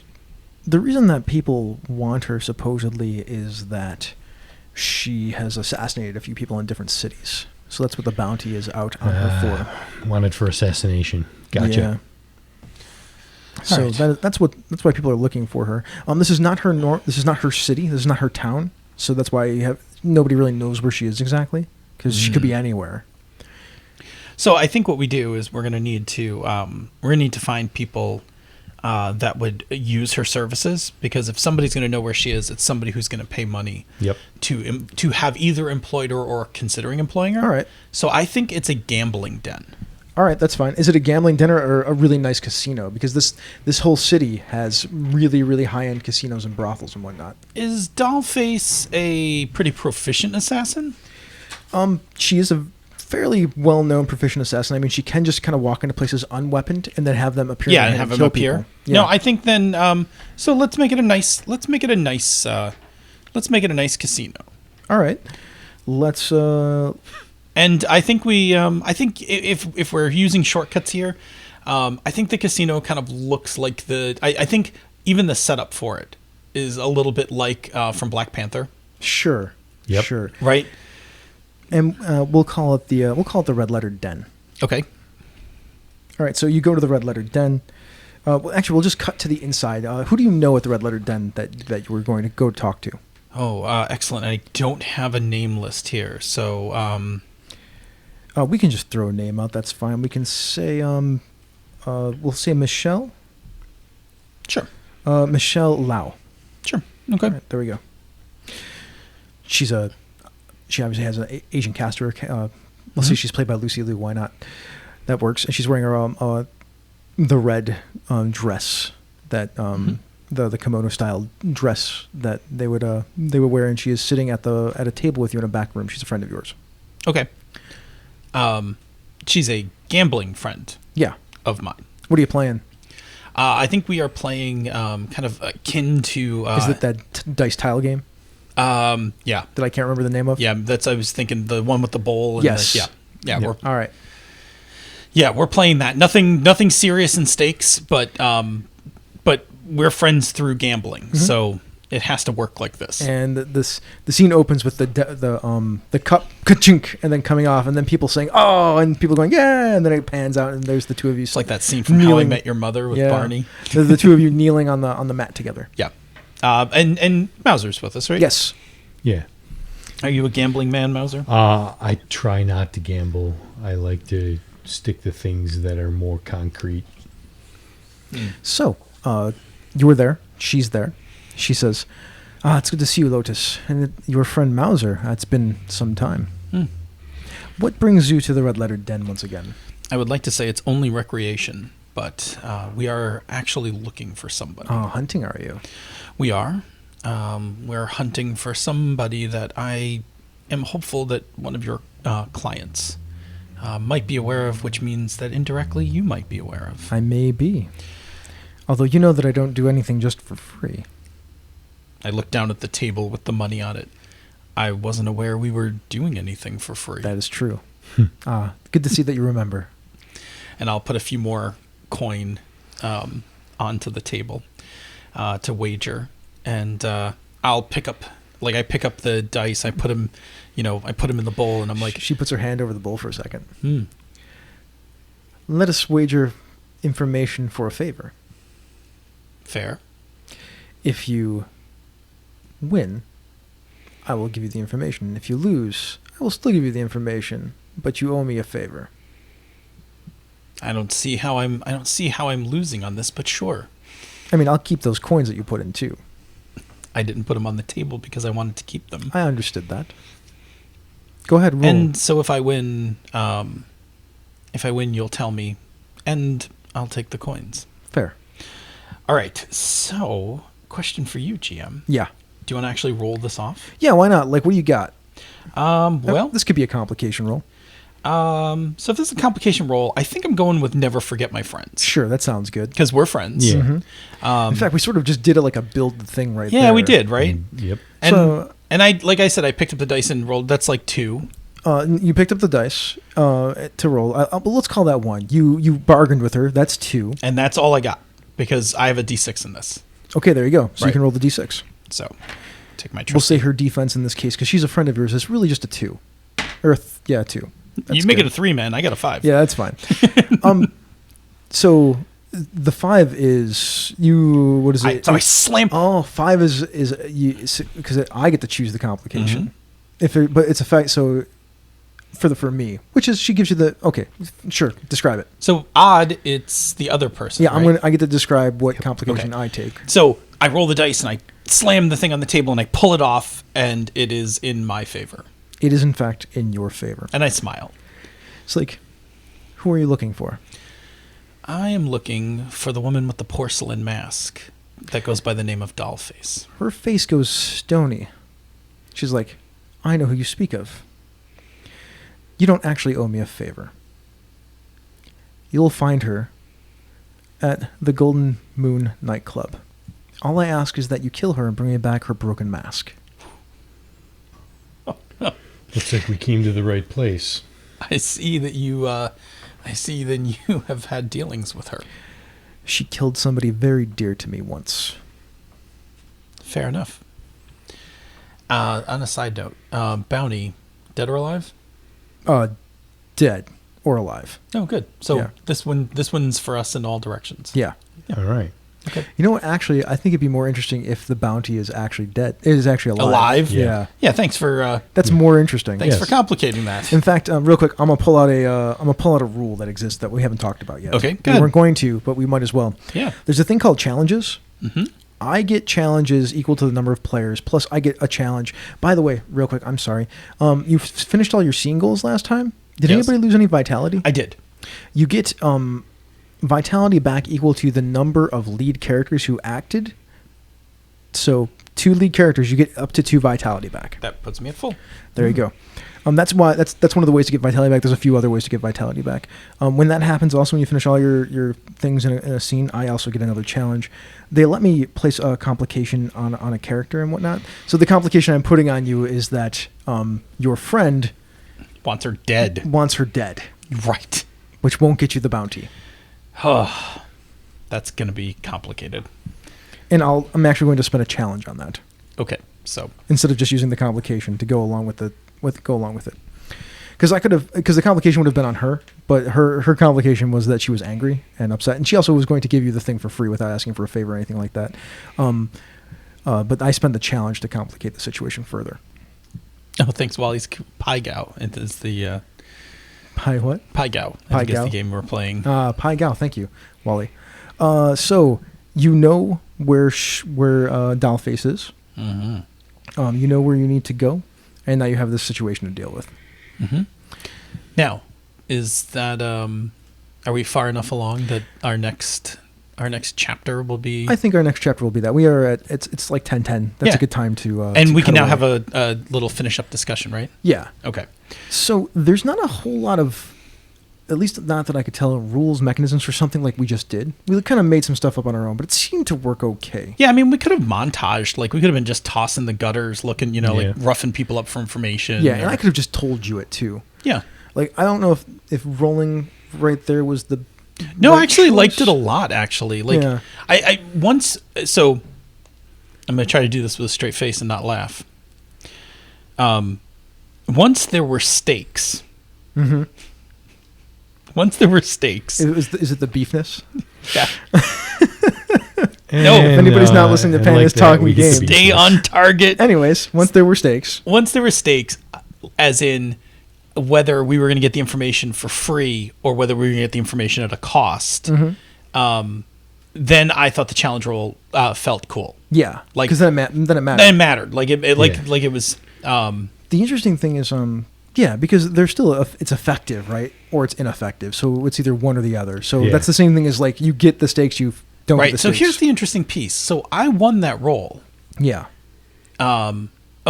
The reason that people want her supposedly is that she has assassinated a few people in different cities. So that's what the bounty is out on her for. Wanted for assassination. Gotcha. Yeah. So right. that's why people are looking for her. This is not her. This is not her city. This is not her town. So that's why nobody really knows where she is exactly, because she could be anywhere. So I think what we do is we're going to need to find people that would use her services, because if somebody's going to know where she is, it's somebody who's going to pay money to have either employed her or considering employing her. All right. So I think it's a gambling den. All right, that's fine. Is it a gambling den or a really nice casino? Because this whole city has really, really high-end casinos and brothels and whatnot. Is Dollface a pretty proficient assassin? She is a fairly well-known proficient assassin. I mean, she can just kind of walk into places unweaponed and then have them appear. Yeah, and have them appear. Yeah. No, I think then. So let's make it a nice casino. All right, let's. And I think I think if we're using shortcuts here, I think the casino kind of looks like I think even the setup for it is a little bit like from Black Panther. Sure. Yep. Sure. Right. And we'll call it the Red Letter Den. Okay. All right. So you go to the Red Letter Den. Actually, we'll just cut to the inside. Who do you know at the Red Letter Den that you were going to go talk to? Oh, excellent. I don't have a name list here, so. We can just throw a name out. That's fine. We can say we'll say Michelle. Sure. Michelle Lau. Sure. Okay. All right, there we go. She obviously has an Asian cast to her. Let's say she's played by Lucy Liu. Why not? That works. And she's wearing her the red dress that the kimono style dress that they would wear, and she is sitting at a table with you in a back room. She's a friend of yours. Okay. She's a gambling friend. Yeah. Of mine. What are you playing? I think we are playing kind of akin to. Is it that dice tile game? Yeah. That I can't remember the name of? Yeah, I was thinking the one with the bowl. And yes. Yeah. Yep. All right. Yeah, we're playing that. Nothing serious in stakes, but we're friends through gambling, so it has to work like this. And the scene opens with the cup ka-chink, and then coming off, and then people saying "oh," and people going "yeah," and then it pans out, and there's the two of you. It's like that scene from How I Met Your Mother with Barney. The two of you kneeling on the mat together. Yeah. And Mauser's with us, right? Yes. Yeah. Are you a gambling man, Mauser? I try not to gamble. I like to stick to things that are more concrete. So, you were there. She's there. She says, it's good to see you, Lotus. And your friend Mauser. It's been some time. What brings you to the Red Letter Den once again? I would like to say it's only recreation, but we are actually looking for somebody. Hunting, are you? We are. We're hunting for somebody that I am hopeful that one of your clients might be aware of, which means that indirectly you might be aware of. I may be. Although you know that I don't do anything just for free. I looked down at the table with the money on it. I wasn't aware we were doing anything for free. That is true. Good to see that you remember. And I'll put a few more coin onto the table to wager. And I'll pick up the dice. I put them in the bowl, and I'm like... She puts her hand over the bowl for a second. Let us wager information for a favor. Fair. If you win, I will give you the information. If you lose, I will still give you the information, but you owe me a favor. I don't see how I'm losing on this, but sure. I mean, I'll keep those coins that you put in too. I didn't put them on the table because I wanted to keep them. I understood that. Go ahead, roll. And so if I win, you'll tell me, and I'll take the coins. Fair. All right. So, question for you, GM. Yeah. Do you want to actually roll this off? Yeah, why not? Like, what do you got? Well, this could be a complication roll. So if this is a complication roll, I think I'm going with never forget my friends. Sure, that sounds good. Because we're friends. Yeah. In fact, we sort of just did it like a build thing right there. Yeah, we did, right? Yep. And I, like I said, I picked up the dice and rolled. That's like 2. You picked up the dice to roll. Let's call that 1. You bargained with her. That's 2. And that's all I got because I have a D6 in this. Okay, there you go. So Right. you can roll the D6. So take my We'll trust. say her defense in this case, because she's a friend of yours, is really just a 2. Or, 2. That's You make good. it a 3, man. I got a 5. Yeah, that's fine. So The 5 is you. What is it? So I slam. Oh, 5 is you because I get to choose the complication. But it's a fact. So for me, which is she gives you the sure, describe it. So odd, it's the other person. Yeah, right? I get to describe what complication Okay. I take. So I roll the dice and I slam the thing on the table and I pull it off and it is in my favor. It is in fact in your favor. And I smile. It's like, who are you looking for? I am looking for the woman with the porcelain mask that goes by the name of Dollface. Her face goes stony. She's like, I know who you speak of. You don't actually owe me a favor. You'll find her at the Golden Moon nightclub. All I ask is that you kill her and bring me back her broken mask. Looks like we came to the right place. I see that you have had dealings with her. She killed somebody very dear to me once. Fair enough. On a side note, Bounty, dead or alive? Dead or alive. Oh, good. So Yeah. this one's for us in all directions. Yeah. All right. Okay. You know what? Actually, I think it'd be more interesting if the bounty is actually dead. It is actually alive. Alive? Yeah. Yeah. Thanks for That's more interesting. thanks Yes. for complicating that. In fact, real quick, I'm gonna pull out a rule that exists that we haven't talked about yet. Okay, We good. weren't going to, but we might as well. Yeah. There's a thing called challenges. Mm-hmm. I get challenges equal to the number of players, plus I get a challenge. By the way, real quick, I'm sorry. You finished all your scene goals last time? Did Yes. anybody lose any vitality? I did. You get vitality back equal to the number of lead characters who acted. So 2 lead characters, you get up to 2 vitality back. That puts me at full. There you go. That's why that's one of the ways to get vitality back. There's a few other ways to get vitality back. When that happens, also when you finish all your things in a scene, I also get another challenge. They let me place a complication on a character and whatnot. So the complication I'm putting on you is that your friend Wants her dead. wants her dead, Right. which won't get you the bounty. Oh, that's gonna be complicated. And I'm actually going to spend a challenge on that Okay. So instead of just using the complication to go along with it. Because the complication would have been on her, but her complication was that she was angry and upset, and she also was going to give you the thing for free without asking for a favor or anything like that. But I spent the challenge to complicate the situation further. oh, thanks, Wally's Pai Gao. It is the Pai what? Pai Gao. Pai I think it's Gao? the game we're playing. Pai Gao. Thank you, Wally. So you know where Dollface is. Mm-hmm. You know where you need to go, and now you have this situation to deal with. Mm-hmm. Now, is that are we far enough along that our next chapter will be? I think our next chapter will be that. We are at it's like 10:10. That's Yeah. a good time to. and to we can cut now away. have a little finish up discussion, right? Yeah. Okay. So there's not a whole lot of, at least not that I could tell, rules, mechanisms for something like we just did. We kind of made some stuff up on our own, but it seemed to work okay. Yeah, I mean, we could have montaged, like we could have been just tossing the gutters, looking, Yeah. like roughing people up for information. Yeah, and or- I could have just told you it too. Yeah. Like I don't know if rolling right there was the. No, right I actually choice. liked it a lot. Actually, like Yeah. I once. So I'm gonna try to do this with a straight face and not laugh. Once there were stakes. Mm-hmm. Once there were stakes. Is it the beefness? Yeah. No, If anybody's not listening to Panda's Talking Game. Stay on target. Anyways, once there were stakes. Once there were stakes, as in whether we were going to get the information for free or whether we were going to get the information at a cost, Mm-hmm. then I thought the challenge roll felt cool. Yeah, Like- because then it mattered. Then it mattered. Like it was. The interesting thing is, yeah, because there's still it's effective, right? Or it's ineffective. So it's either one or the other. So Yeah. that's the same thing as like you get the stakes, you don't get Right. the So stakes. here's the interesting piece. So I won that roll. Yeah.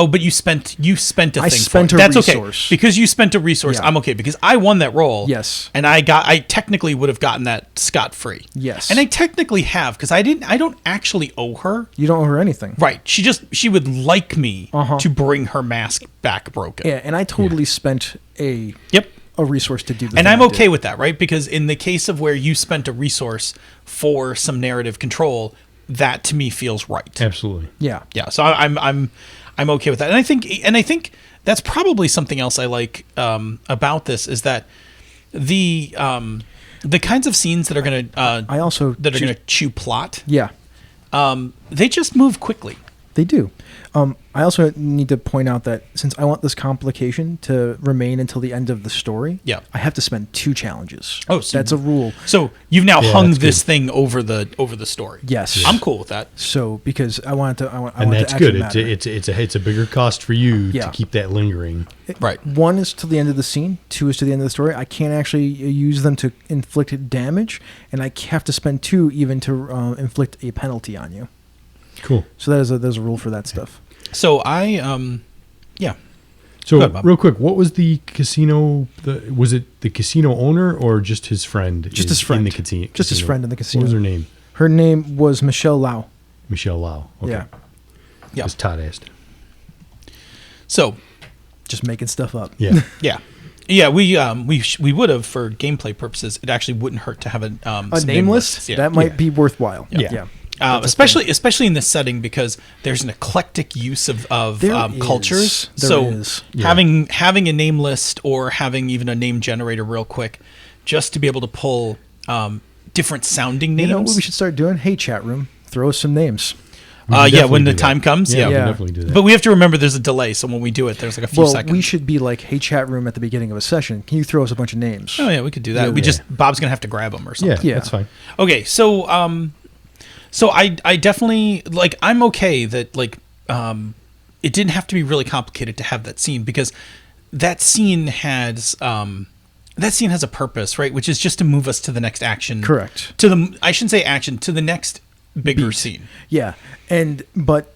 Oh, but you spent a thing. I spent for it. a That's resource. okay because you spent a resource. Yeah. I'm okay because I won that roll. Yes. and I technically would have gotten that scot free. Yes. and I technically have because I don't actually owe her. You don't owe her anything. Right, she would like me Uh-huh. to bring her mask back broken. Yeah, and I totally spent a resource to do the And thing I'm I okay did. with that, right? Because in the case of where you spent a resource for some narrative control, that to me feels right. Absolutely. Yeah. Yeah, so I'm okay with that, and I think that's probably something else I like about this is that the The kinds of scenes that are going to going to chew plot. Yeah, they just move quickly. they do. I also need to point out that since I want this complication to remain until the end of the story, Yeah. I have to spend 2 challenges. Oh, so that's a rule. So you've now Yeah, hung that's this good. thing over the story. Yes. I'm cool with that. So because I want it to, I want And it that's to actually good. matter. It's a bigger cost for you Yeah. to keep that lingering. Right. 1 is to the end of the scene. 2 is to the end of the story. I can't actually use them to inflict damage, and I have to spend 2 even to inflict a penalty on you. Cool. So there's a rule for that stuff. So yeah. So Go ahead, Bob. real quick, what was the casino? Was it the casino owner or just his friend? Just his friend. In the casino. Just his friend in the casino. What was her name? Her name was Michelle Lau. Michelle Lau. Okay. Yeah. Yeah. As Todd asked. So Just making stuff up. Yeah. yeah, we would have for gameplay purposes. It actually wouldn't hurt to have a A name list? Yeah. That might Yeah. be worthwhile. Yeah. Especially in this setting because there's an eclectic use of There cultures. is. There so is. Yeah. having a name list or having even a name generator real quick, just to be able to pull different sounding names. You know what we should start doing? Hey, chat room, throw us some names. We can when definitely the do that. time comes. Yeah, Yeah. we Yeah. can definitely do that. But we have to remember there's a delay, so when we do it, there's like a few Well, seconds. we should be like, hey, chat room at the beginning of a session. Can you throw us a bunch of names? Oh yeah, we could do that. Yeah. Bob's gonna have to grab them or something. yeah, Yeah. that's fine. Okay, so I definitely like I'm okay that it didn't have to be really complicated to have that scene because that scene has a purpose, right? Which is just to move us to the next action. Correct. I shouldn't say action, to the next bigger scene. Yeah, but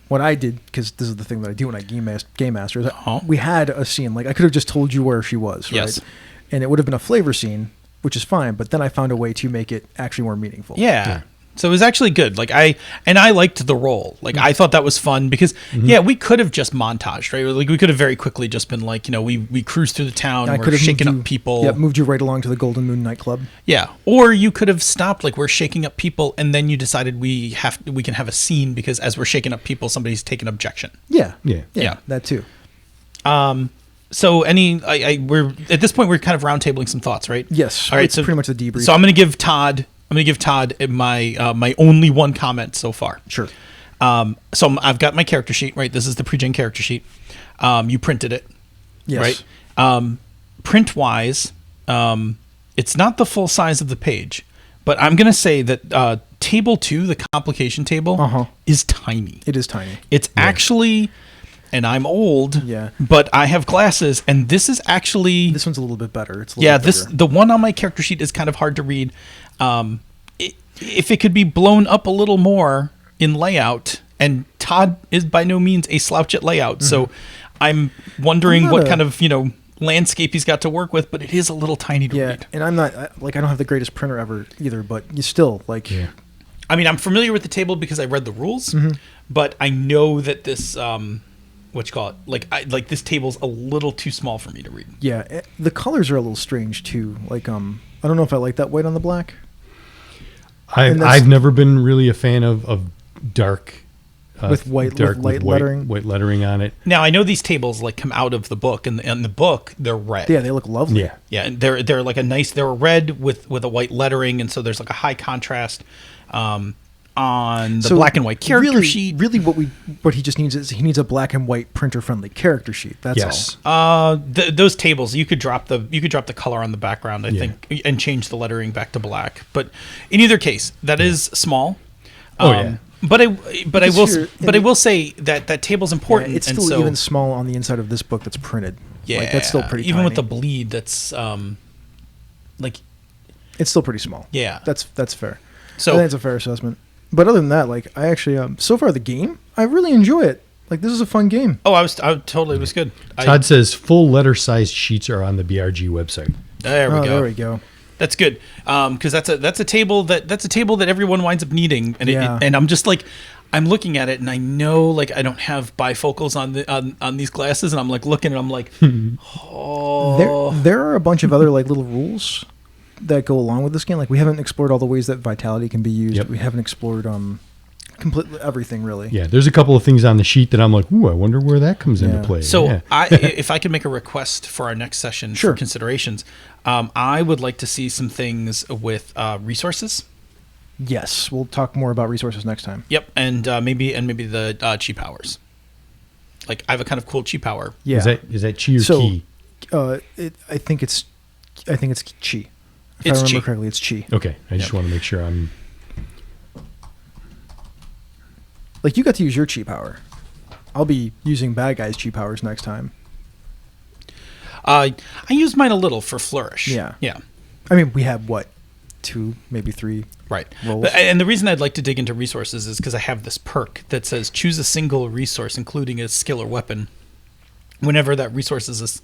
what I did, because this is the thing that I do when I game master, is Uh-huh. we had a scene. Like I could have just told you where she was, right? Yes. And it would have been a flavor scene, which is fine. But then I found a way to make it actually more meaningful. Yeah. So it was actually good. Like I liked the role. Like I thought that was fun because we could have just montaged, right? Like we could have very quickly just been like, we cruised through the town, I we're could have shaking moved up people. Yeah, moved you right along to the Golden Moon nightclub. Yeah. Or you could have stopped like we're shaking up people and then you decided we can have a scene because as we're shaking up people somebody's taking objection. Yeah, Yeah. that too. So we're at this point we're kind of roundtabling some thoughts, right? Yes. All right, It's so pretty much the debrief. So I'm going to give Todd my only one comment so far. Sure. I've got my character sheet, right? This is the pre-gen character sheet. You printed it. Yes. Right. Print wise, it's not the full size of the page, but I'm going to say that table 2, the complication table, is tiny. It is tiny. It's actually, and I'm old, Yeah. but I have glasses, and this is actually This one's a little bit better. It's a little bit bigger. the one on my character sheet is kind of hard to read. If it could be blown up a little more in layout, and Todd is by no means a slouch at layout, so I'm wondering I'm not what a- kind of landscape he's got to work with, but it is a little tiny to Yeah, read. and I'm not I don't have the greatest printer ever either, but you still like. Yeah. I mean, I'm familiar with the table because I read the rules, but I know that this this table's a little too small for me to read. Yeah, the colors are a little strange too. Like I don't know if I like that white on the black. And that's- I've never been really a fan of dark With white- with light lettering. white lettering on it. Now I know these tables like come out of the book, and in the book they're red. Yeah, they look lovely. Yeah. Yeah, and they're like they're red with a white lettering, and so there's like a high contrast on the black and white character really, sheet. Really, what he just needs is he needs a black and white printer friendly character sheet. That's Yes. all. Those tables you could drop the color on the background, I Yeah. think, and change the lettering back to black. But in either case, that is small. Oh, yeah. But I will say that table's important. Yeah, it's and still so, even small on the inside of this book that's printed. yeah, like, that's still pretty. even with the tiny. bleed. That's It's still pretty small. Yeah. that's fair. So- I think it's a fair assessment. But other than that, like I actually, so far the game, I really enjoy it. Like this is a fun game. I totally was good. Todd says full letter sized sheets are on the BRG website. There we go. There we go. That's good, because that's a table that everyone winds up needing, and Yeah. and I'm just like, I'm looking at it, and I know like I don't have bifocals on these glasses, and I'm like looking, and I'm like, oh, There are a bunch of other like little rules that go along with this game. Like we haven't explored all the ways that vitality can be used. Yep. We haven't explored completely everything really. Yeah, there's a couple of things on the sheet that I'm like, ooh, I wonder where that comes into play. So yeah. if I could make a request for our next session Sure. for considerations, I would like to see some things with resources. Yes, we'll talk more about resources next time. Yep, and maybe the chi powers. Like I have a kind of cool chi power. Yeah. Is that chi or ki? I think it's chi. If It's I remember chi. correctly, it's chi. Okay, I just want to make sure I'm. Like you got to use your chi power. I'll be using bad guys' chi powers next time. I use mine a little for flourish. Yeah. Yeah. I mean, we have what, 2, maybe 3 Right. rolls. And the reason I'd like to dig into resources is because I have this perk that says choose a single resource, including a skill or weapon. Whenever that resource is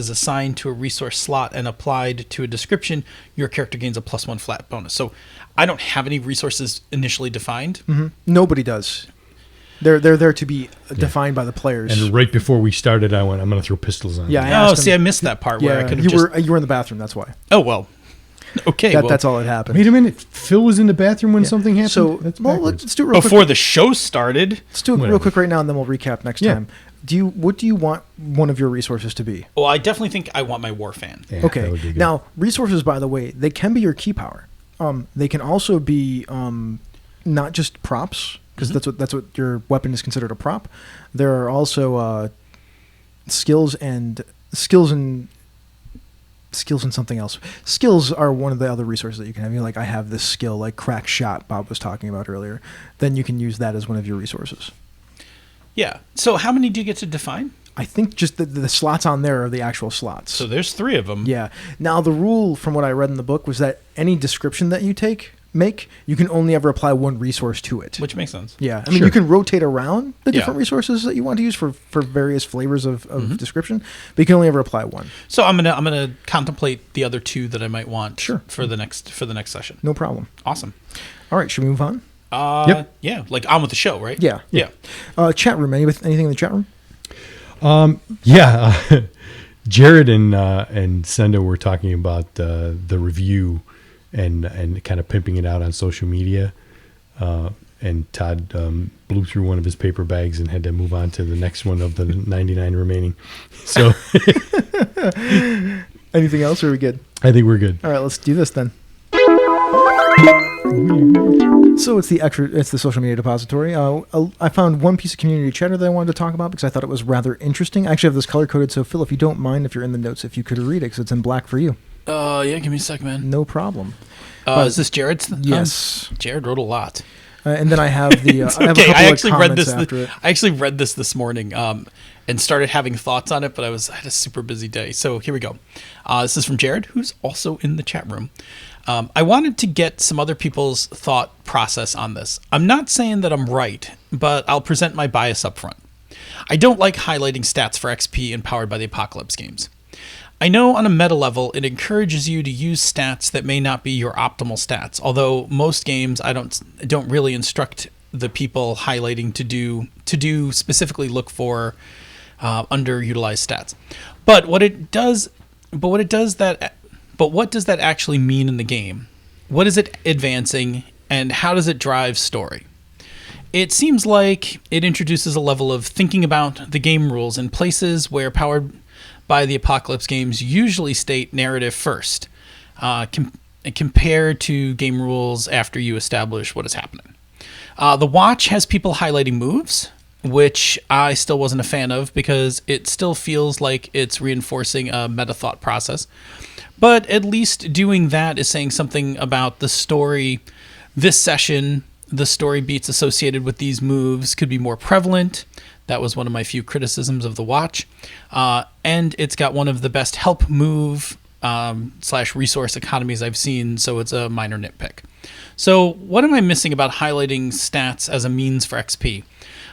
assigned to a resource slot and applied to a description, your character gains a +1 flat bonus. So I don't have any resources initially defined. Mm-hmm. Nobody does. They're there to be defined by the players. And right before we started, I went, I'm going to throw pistols on. Yeah, you." I asked him- I missed that part where I yeah, could have you were in the bathroom. That's why. Oh well. Okay. That's all that happened. Wait a minute, Phil was in the bathroom when Yeah. something happened. So That's well, backwards. let's do it real Before quick. the show started. Let's do it real Whatever. quick right now, and then we'll recap next Yeah. time. What do you want one of your resources to be? Well, I definitely think I want my war fan. Yeah, that Okay. would be good. Now, resources, by the way, they can be your key power. They can also be not just props, because that's what your weapon is considered a prop. There are also skills and something else. Skills are one of the other resources that you can have. Like I have this skill, like crack shot, Bob was talking about earlier. Then you can use that as one of your resources. Yeah. So how many do you get to define? I think just the slots on there are the actual slots. So there's 3 of them. Yeah. Now the rule, from what I read in the book, was that any description that you make, you can only ever apply one resource to it. Which makes sense. Yeah, I mean, Sure. you can rotate around the Yeah. different resources that you want to use for various flavors of description, but you can only ever apply one. So I'm gonna contemplate the other 2 that I might want Sure. for the next session. No problem. Awesome. All right, should we move on? Yep. Yeah, like on with the show, right? Yeah. Yeah. Chat room. Anything in the chat room? Yeah, Jared and Senda were talking about the review and kind of pimping it out on social media. And Todd blew through one of his paper bags and had to move on to the next one of the 99 remaining. So Anything else, or are we good? I think we're good. All right, let's do this then. So it's the social media depository. I found one piece of community chatter that I wanted to talk about because I thought it was rather interesting. I actually have this color coded, so Phil, if you don't mind, if you're in the notes, if you could read it, because it's in black for you. Yeah, give me a sec, man. No problem. Is this Jared's? Yes. Jared wrote a lot. And then I have the. It's I have a okay. couple I of actually read comments this. after it. I actually read this morning, and started having thoughts on it. But I had a super busy day. So here we go. This is from Jared, who's also in the chat room. I wanted to get some other people's thought process on this. I'm not saying that I'm right, but I'll present my bias up front. I don't like highlighting stats for XP and Powered by the Apocalypse games. I know on a meta level, it encourages you to use stats that may not be your optimal stats, although most games I don't really instruct the people highlighting to do specifically look for underutilized stats. But what does that actually mean in the game? What is it advancing, and how does it drive story? It seems like it introduces a level of thinking about the game rules in places where Powered by the Apocalypse games usually state narrative first, compared to game rules after you establish what is happening. The Watch has people highlighting moves, which I still wasn't a fan of because it still feels like it's reinforcing a meta thought process. But at least doing that is saying something about the story. This session, the story beats associated with these moves could be more prevalent. That was one of my few criticisms of the Watch. And it's got one of the best help move / resource economies I've seen, so it's a minor nitpick. So what am I missing about highlighting stats as a means for XP?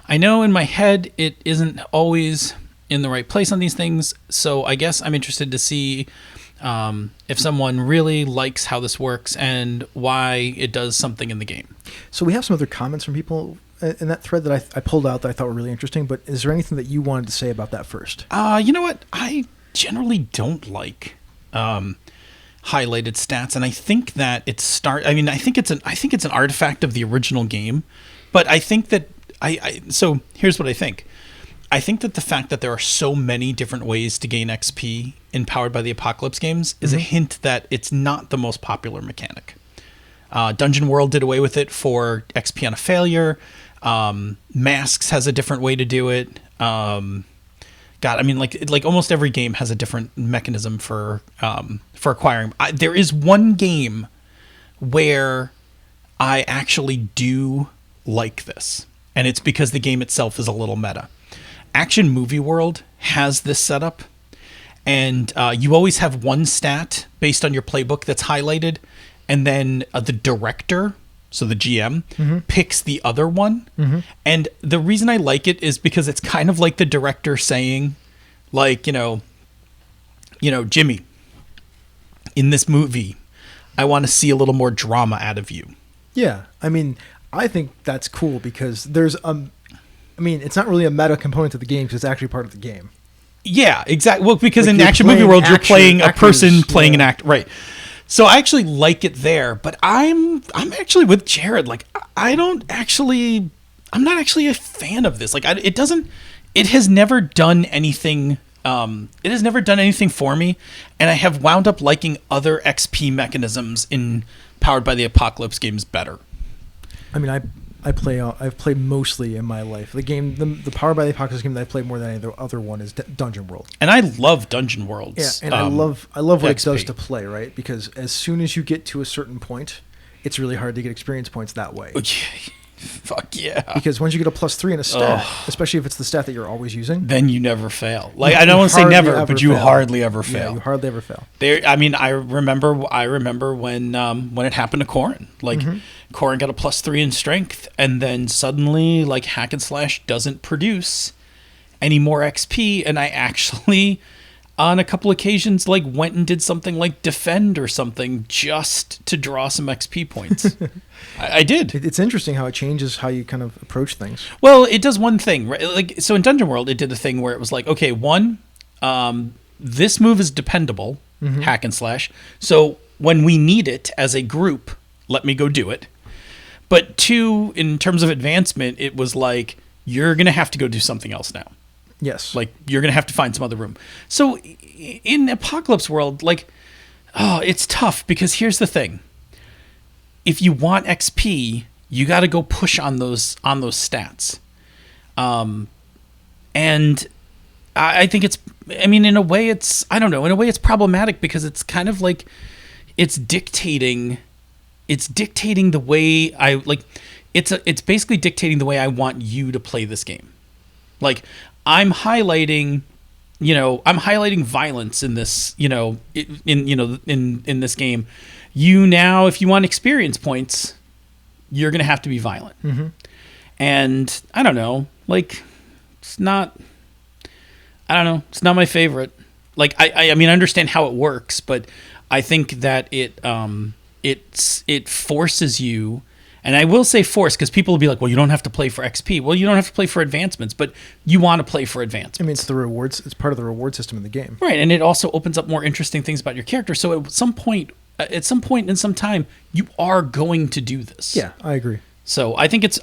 I know in my head it isn't always in the right place on these things, so I guess I'm interested to see if someone really likes how this works and why it does something in the game. So we have some other comments from people in that thread that I pulled out that I thought were really interesting, but is there anything that you wanted to say about that first? You know what? I generally don't like highlighted stats, and I think that I think it's an artifact of the original game, but I think that so here's what I think. I think that the fact that there are so many different ways to gain XP in Powered by the Apocalypse games is a hint that it's not the most popular mechanic. Dungeon World did away with it for XP on a failure. Masks has a different way to do it. Like almost every game has a different mechanism for acquiring. There is one game where I actually do like this, and it's because the game itself is a little meta. Action Movie World has this setup, and you always have one stat based on your playbook that's highlighted, and then the director, so the GM, picks the other one. And the reason I like it is because it's kind of like the director saying, like, Jimmy, in this movie, I want to see a little more drama out of you. Yeah, I mean, I think that's cool because there's it's not really a meta component to the game because it's actually part of the game. Yeah, exactly. Well, because like in Action Movie World, you're playing a person playing an act, right? So I actually like it there, but I'm actually with Jared. Like, I'm not actually a fan of this. Like, it has never done anything. It has never done anything for me, and I have wound up liking other XP mechanisms in Powered by the Apocalypse games better. I mean, I've played mostly in my life. The Powered by the Apocalypse game that I played more than any other one is Dungeon World. And I love Dungeon Worlds. Yeah, and I love what XP. It does to play, right? Because as soon as you get to a certain point, it's really hard to get experience points that way. Fuck yeah. Because once you get a +3 in a stat, especially if it's the stat that you're always using, then you never fail. Like, I don't want to say never, but you hardly ever fail. Yeah, you hardly ever fail. I remember when it happened to Corin. Like, Corin got a +3 in strength, and then suddenly, like, Hack and Slash doesn't produce any more XP, and I actually, on a couple occasions, like, went and did something like Defend or something just to draw some XP points. I did. It's interesting how it changes how you kind of approach things. Well, it does one thing, right? Like, so in Dungeon World, it did the thing where it was like, okay, this move is dependable, Hack and Slash. So when we need it as a group, let me go do it. But 2, in terms of advancement, it was like, you're going to have to go do something else now. Yes. Like, you're going to have to find some other room. So in Apocalypse World, like, it's tough because here's the thing. If you want XP, you got to go push on those stats. And I think in a way it's problematic because it's kind of like it's dictating the way I like. It's basically dictating the way I want you to play this game. Like, I'm highlighting violence in this, in this game. You now, if you want experience points, you're going to have to be violent. And I don't know, like, it's not my favorite. Like, I understand how it works, but I think that it forces you. And I will say force because people will be like, well, you don't have to play for XP. Well, you don't have to play for advancements, but you want to play for advancements. I mean, it's the rewards. It's part of the reward system in the game. Right. And it also opens up more interesting things about your character. So at some point in some time, you are going to do this. Yeah, I agree. So I think it's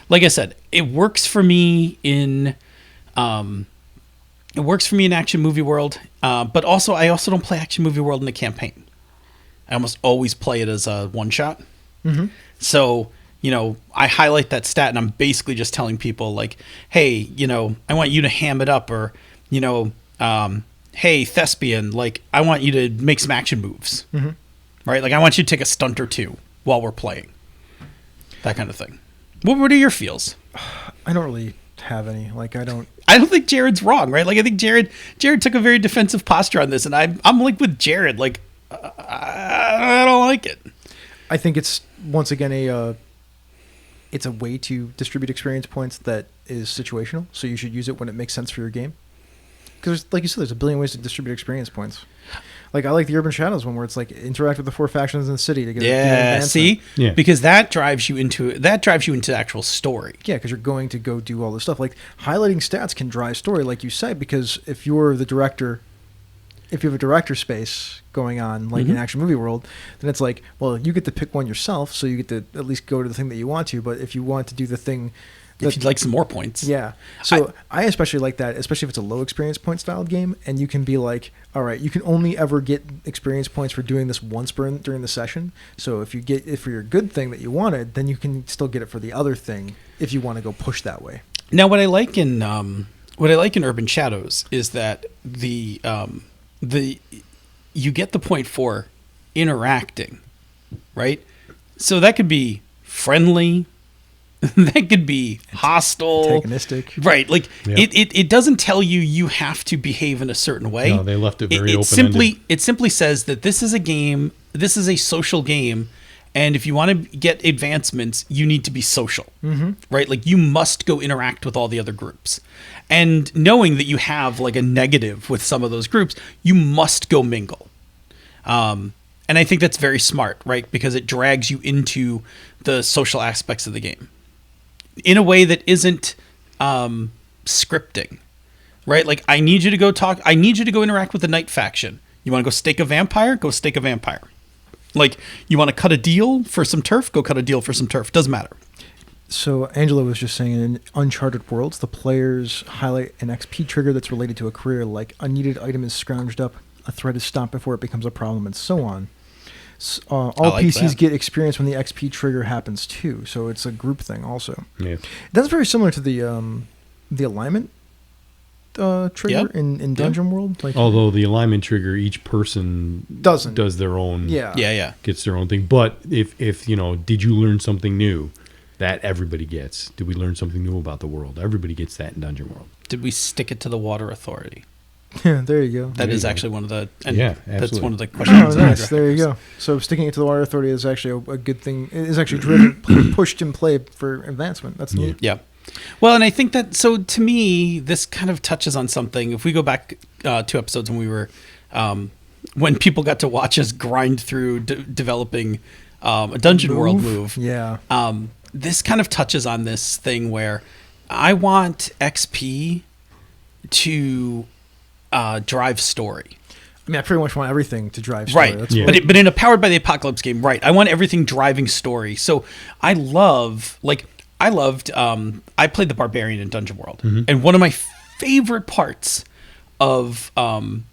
like I said, it works for me in Action Movie World. But also, I also don't play Action Movie World in the campaign. I almost always play it as a one shot. So, I highlight that stat and I'm basically just telling people like, hey, I want you to ham it up, or, hey, thespian, like, I want you to make some action moves, right? Like, I want you to take a stunt or two while we're playing, that kind of thing. What are your feels? I don't really have any. Like, I don't think Jared's wrong, right? Like, I think Jared took a very defensive posture on this, and I'm like with Jared, like, I don't like it. I think it's, once again, it's a way to distribute experience points that is situational, so you should use it when it makes sense for your game. Because, like you said, there's a billion ways to distribute experience points. Like, I like the Urban Shadows one, where it's like, interact with the 4 factions in the city to get advancement. Yeah, because that drives you into actual story. Yeah, because you're going to go do all this stuff. Like, highlighting stats can drive story, like you said, because if you're the director if you have a director space going on, like in Action Movie World, then it's like, well, you get to pick one yourself, so you get to at least go to the thing that you want to. But if you want to do the thing, if you'd like some more points, yeah. So I especially like that, especially if it's a low experience point styled game, and you can be like, all right, you can only ever get experience points for doing this once during the session. So if for your good thing that you wanted, then you can still get it for the other thing if you want to go push that way. Now, what I like in Urban Shadows is that you get the point for interacting, right? So that could be friendly, that could be hostile, antagonistic, right? Like it doesn't tell you have to behave in a certain way. No, they left it very open. It simply says that this is a game, this is a social game. And if you want to get advancements, you need to be social, right? Like you must go interact with all the other groups. And knowing that you have like a negative with some of those groups, you must go mingle. And I think that's very smart, right? Because it drags you into the social aspects of the game in a way that isn't scripting, right? Like I need you to go talk. I need you to go interact with the Night faction. You want to go stake a vampire? Go stake a vampire. Like, you want to cut a deal for some turf? Go cut a deal for some turf. Doesn't matter. So Angela was just saying, in Uncharted Worlds, the players highlight an XP trigger that's related to a career, like a needed item is scrounged up, a threat is stopped before it becomes a problem, and so on. All PCs get experience when the XP trigger happens too, so it's a group thing also. Yeah. That's very similar to the alignment trigger in Dungeon World. Like, although the alignment trigger, each person does their own. Yeah. Gets their own thing. But if did you learn something new? That everybody gets. Did we learn something new about the world? Everybody gets that in Dungeon World. Did we stick it to the Water Authority? Yeah, there you go. That is actually one of the. That's one of the questions. Oh, nice. There you go. So sticking it to the Water Authority is actually a good thing. It is actually pushed in play for advancement. That's neat. Yeah. Well, and I think that, so to me, this kind of touches on something. If we go back 2 episodes when we were, when people got to watch us grind through developing a Dungeon World move. Yeah. This kind of touches on this thing where I want XP to drive story. I mean, I pretty much want everything to drive story. Right. That's But in a Powered by the Apocalypse game, right, I want everything driving story. So I loved, I played the Barbarian in Dungeon World. And one of my favorite parts of, and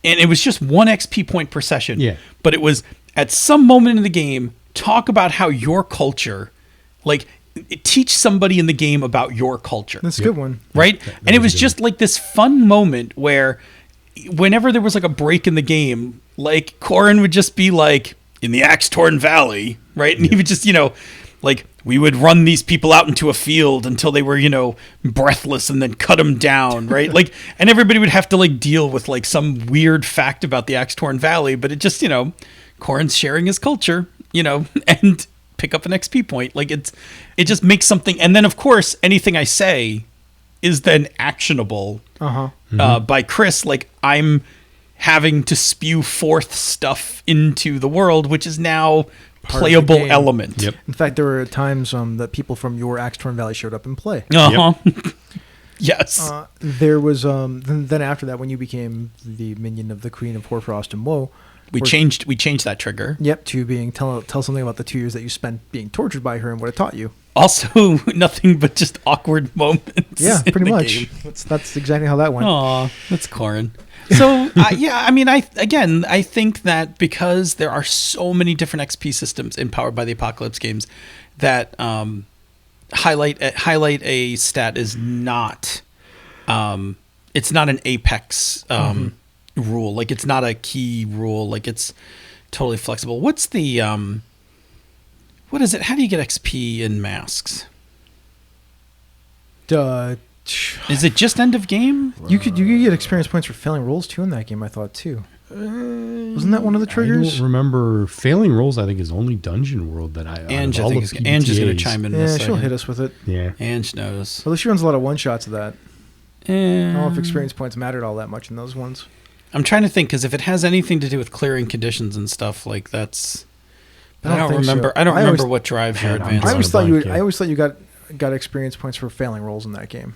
it was just 1 XP point per session. Yeah. But it was at some moment in the game, talk about how your culture, teach somebody in the game about your culture. That's a good one. Right? And it was just like this fun moment where whenever there was like a break in the game, like Corin would just be like, in the Axe-Torn Valley, right? And he would just, we would run these people out into a field until they were, breathless and then cut them down, right? And everybody would have to deal with some weird fact about the Axe-Torn Valley, but it just, Corin's sharing his culture, and pick up an XP point. It just makes something. And then of course, anything I say is then actionable by Chris. I'm having to spew forth stuff into the world, which is now playable element. Yep. In fact, there were times that people from your Axe-Torn Valley showed up and play. Yes. There was then after that, when you became the minion of the Queen of Hoarfrost and Woe, we changed that trigger. Yep, to being tell something about the 2 years that you spent being tortured by her and what it taught you. Also, nothing but just awkward moments. Yeah, pretty much. That's exactly how that went. Aw, that's Corin. So, I think that because there are so many different XP systems in Powered by the Apocalypse games, that highlight a stat is not, it's not an apex rule. It's not a key rule. It's totally flexible. What's the what is it? How do you get XP in masks? Is it just end of game? You could get experience points for failing rolls too in that game, I thought too. Wasn't that one of the triggers? I don't remember. Failing rolls, I think, is only Dungeon World that Ange is going to chime in. Yeah, she'll hit us with it. Yeah. Ange knows. Although she runs a lot of one-shots of that. I don't know if experience points mattered all that much in those ones. I'm trying to think, because if it has anything to do with clearing conditions and stuff, that's... I don't remember. So. I don't remember what drives your advance. I always thought you got experience points for failing rolls in that game.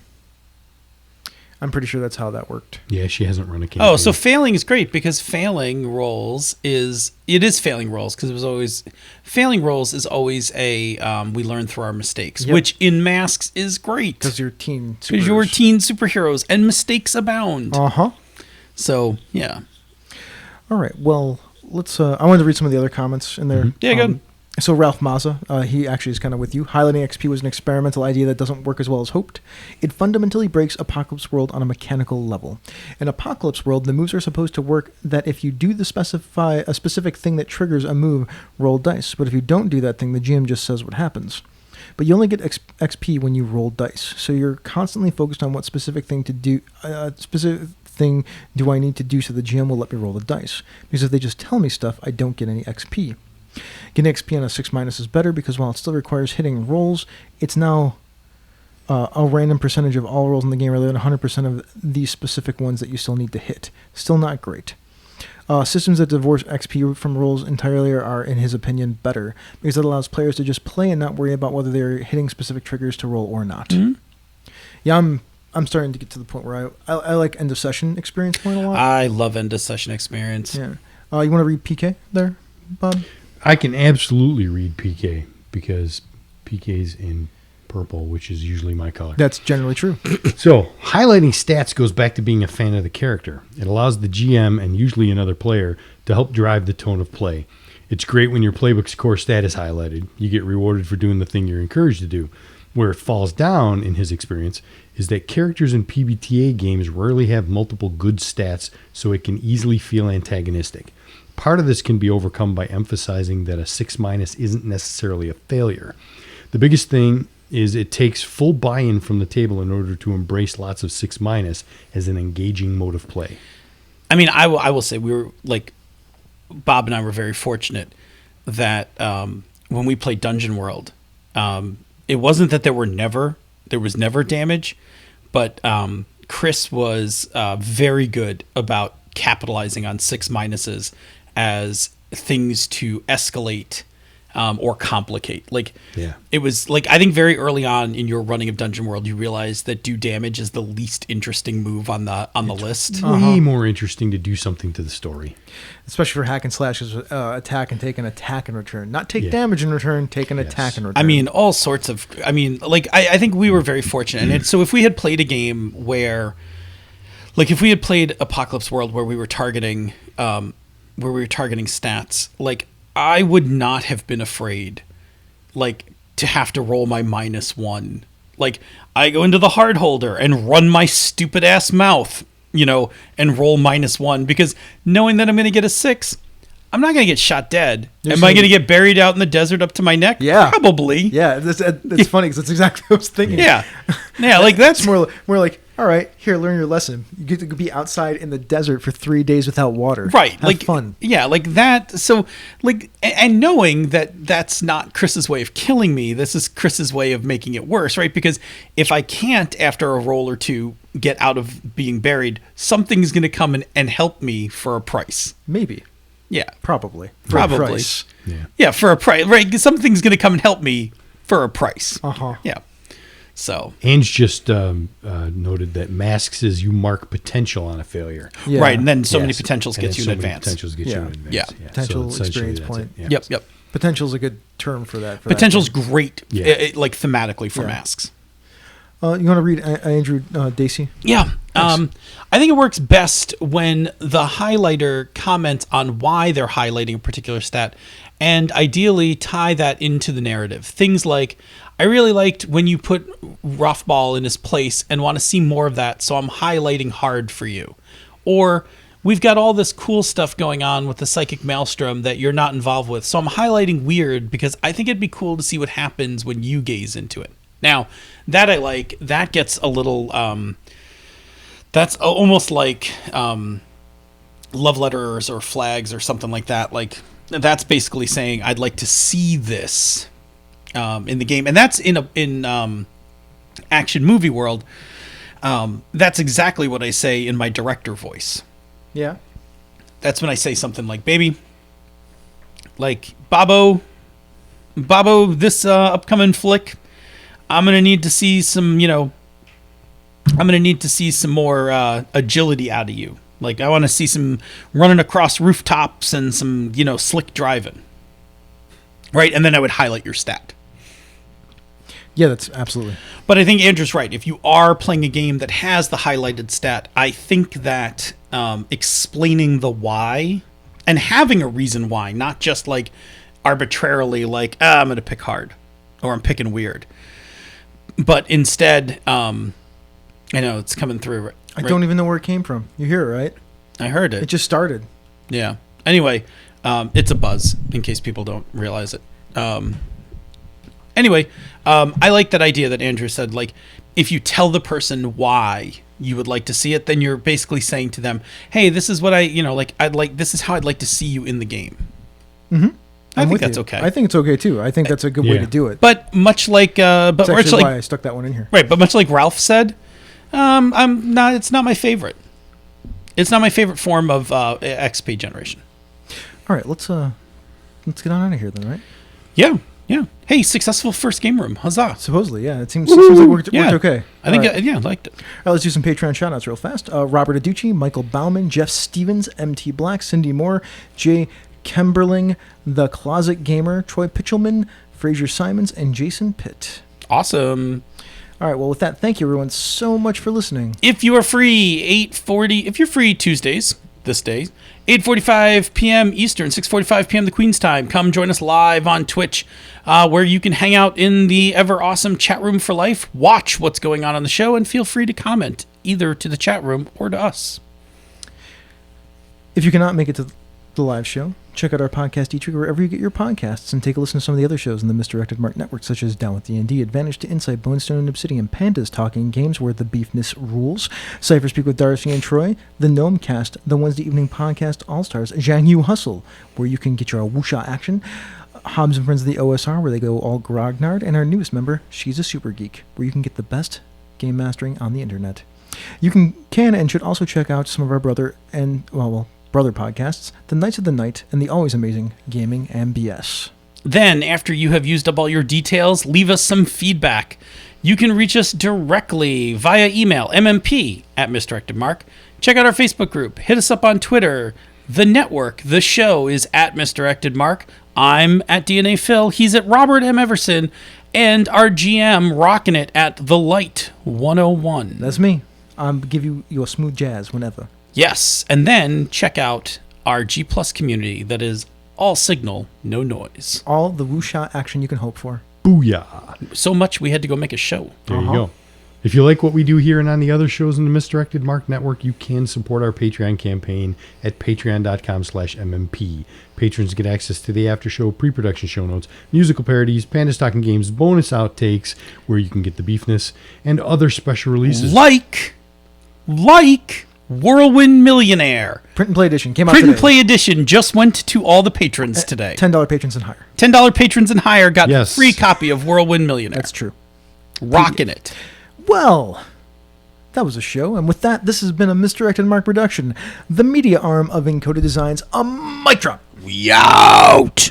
I'm pretty sure that's how that worked. Yeah, she hasn't run a campaign. Oh, so failing is great because failing rolls is failing rolls because failing rolls is always a we learn through our mistakes, Yep. which in Masks is great Because you're teen because you're teen superheroes and mistakes abound. Uh-huh. So yeah, All right. Well, let's. I wanted to read some of the other comments in there. Yeah, good. So Ralph Mazza, he actually is kind of with you. Highlighting XP was an experimental idea that doesn't work as well as hoped. It fundamentally breaks Apocalypse World on a mechanical level. In Apocalypse World, the moves are supposed to work that if you do specify a specific thing that triggers a move, roll dice. But if you don't do that thing, the GM just says what happens. But you only get XP when you roll dice. So you're constantly focused on what specific thing to do. Specific thing do I need to do so the GM will let me roll the dice? Because if they just tell me stuff, I don't get any XP. Getting XP on a 6- is better because while it still requires hitting rolls, it's now a random percentage of all rolls in the game rather than 100% of these specific ones that you still need to hit. Still not great. Systems that divorce XP from rolls entirely are, in his opinion, better because it allows players to just play and not worry about whether they're hitting specific triggers to roll or not. Mm-hmm. Yeah, I'm starting to get to the point where I like end of session experience point a lot. I love end of session experience. Yeah. You want to read PK there, Bob? I can absolutely read PK because PK's in purple, which is usually my color. That's generally true. So, highlighting stats goes back to being a fan of the character. It allows the GM and usually another player to help drive the tone of play. It's great when your playbook's core stat is highlighted. You get rewarded for doing the thing you're encouraged to do. Where it falls down, in his experience, is that characters in PBTA games rarely have multiple good stats, so it can easily feel antagonistic. Part of this can be overcome by emphasizing that a 6- isn't necessarily a failure. The biggest thing is it takes full buy-in from the table in order to embrace lots of 6- as an engaging mode of play. I mean, I will say we were like, Bob and I were very fortunate that when we played Dungeon World, it wasn't that there was never damage, but Chris was very good about capitalizing on 6- as things to escalate or complicate. Like, Yeah. it was like, I think very early on in your running of Dungeon World, you realized that do damage is the least interesting move on the list. Way more interesting to do something to the story. Especially for hack and slashes, attack and take an attack in return. Not take Yeah. damage in return, take an Yes. attack in return. I mean, all sorts of. I mean, like I think we were very fortunate. And so if we had played a game where, like, if we had played Apocalypse World where we were targeting, stats, like I would not have been afraid, like, to have to roll my -1. Like, I go into the hard holder and run my stupid ass mouth, and roll -1 because knowing that I'm going to get a 6. I'm not going to get shot dead. Am I going to get buried out in the desert up to my neck? Yeah. Probably. yeah, it's funny because that's exactly what I was thinking. Yeah. Yeah, like that's It's more like, all right, here, learn your lesson. You get to be outside in the desert for 3 days without water. right. Have like fun. Yeah, like that. So like, and knowing that that's not Chris's way of killing me, this is Chris's way of making it worse, right? Because if I can't, after a roll or two, get out of being buried, something's going to come and help me for a price. Maybe. Yeah. Probably. For a Probably. price. Yeah. Yeah, for a price, right? Something's going to come and help me for a price. Uh-huh. Yeah. So, Ange just noted that Masks is you mark potential on a failure. Yeah. right. And then so many Yes. potentials And gets then you in so many advance. Potentials get Yeah. you in advance. Yeah. Potential essentially experience that's point. it. Yeah. Yep. Potential is a good term for that. Potential's great, Yeah. like thematically for Yeah. masks. You want to read Andrew Dacey? Yeah. I think it works best when the highlighter comments on why they're highlighting a particular stat and ideally tie that into the narrative. Things like, I really liked when you put Rothball in his place and want to see more of that, so I'm highlighting hard for you. Or, we've got all this cool stuff going on with the Psychic Maelstrom that you're not involved with, so I'm highlighting weird because I think it'd be cool to see what happens when you gaze into it. Now, that I like, that gets a little, that's almost like love letters or flags or something like that. Like, that's basically saying, I'd like to see this in the game. And that's in action movie world. That's exactly what I say in my director voice. Yeah. That's when I say something like, baby, like, Bobo, this upcoming flick, I'm going to need to see some, I'm going to need to see some more agility out of you. Like, I want to see some running across rooftops and some, slick driving. Right? And then I would highlight your stat. Yeah, that's absolutely. But I think Andrew's right. If you are playing a game that has the highlighted stat, I think that explaining the why and having a reason why, not just like arbitrarily like, I'm going to pick hard or I'm picking weird. But instead, I know it's coming through. Right? I don't even know where it came from. You hear it, right? I heard it. It just started. Yeah. Anyway, it's a buzz in case people don't realize it. Anyway, I like that idea that Andrew said, like, if you tell the person why you would like to see it, then you're basically saying to them, hey, this is what this is how I'd like to see you in the game. Mm-hmm. I think that's okay. I think it's okay too. I think that's a good way to do it. But much like, that's actually why I stuck that one in here. Right. But much like Ralph said, it's not my favorite. It's not my favorite form of XP generation. All right, let's get on out of here then, right? Yeah. Yeah. Hey, successful first game room. Huzzah. Supposedly, yeah. It seems like it worked okay. I think, I liked it. All right, let's do some Patreon shout-outs real fast. Robert Aducci, Michael Bauman, Jeff Stevens, MT Black, Cindy Moore, Jay Kemberling, The Closet Gamer, Troy Pitchelman, Fraser Simons, and Jason Pitt. Awesome. All right, well, with that, thank you, everyone, so much for listening. If you are free, if you're free Tuesdays, this day, 8:45 p.m. Eastern, 6:45 p.m. the Queen's Time. Come join us live on Twitch, where you can hang out in the ever awesome chat room for life, watch what's going on the show, and feel free to comment either to the chat room or to us. If you cannot make it to the live show, check out our podcast each week wherever you get your podcasts, and take a listen to some of the other shows in the Misdirected Mark Network, such as Down with D&D, Advantage to Insight, Bone Stone and Obsidian, Pandas Talking Games, where the beefness rules, Cypher Speak with Darcy and Troy, the Gnome Cast, the Wednesday Evening Podcast All-Stars, Zhang Yu Hustle, where you can get your wuxia action, Hobbs and Friends of the OSR, where they go all grognard, and our newest member, She's a Super Geek, where you can get the best game mastering on the internet. You can and should also check out some of our brother podcasts, The Knights of the Night, and the always amazing Gaming and BS. Then, after you have used up all your details, leave us some feedback. You can reach us directly via email, mmp@misdirectedmark. Check out our Facebook group. Hit us up on Twitter. The network, the show, is at misdirectedmark. I'm at DNA Phil. He's at Robert M. Everson. And our GM rocking it at The Light 101. That's me. I'll give you your smooth jazz whenever. Yes, and then check out our G Plus community that is all signal, no noise. All the wuxia action you can hope for. Booyah. So much we had to go make a show. There you go. If you like what we do here and on the other shows in the Misdirected Mark Network, you can support our Patreon campaign at patreon.com/MMP. Patrons get access to the after show, pre-production show notes, musical parodies, Pandas Talking Games, bonus outtakes, where you can get the beefness, and other special releases. Like Whirlwind Millionaire. Print and Play Edition came out Print today. and Play Edition just went to all the patrons today. $10 patrons and higher. $10 patrons and higher got a free copy of Whirlwind Millionaire. That's true. Rocking it. Well, that was a show. And with that, this has been a Misdirected Mark production. The media arm of Encoded Designs. A mic drop. We out.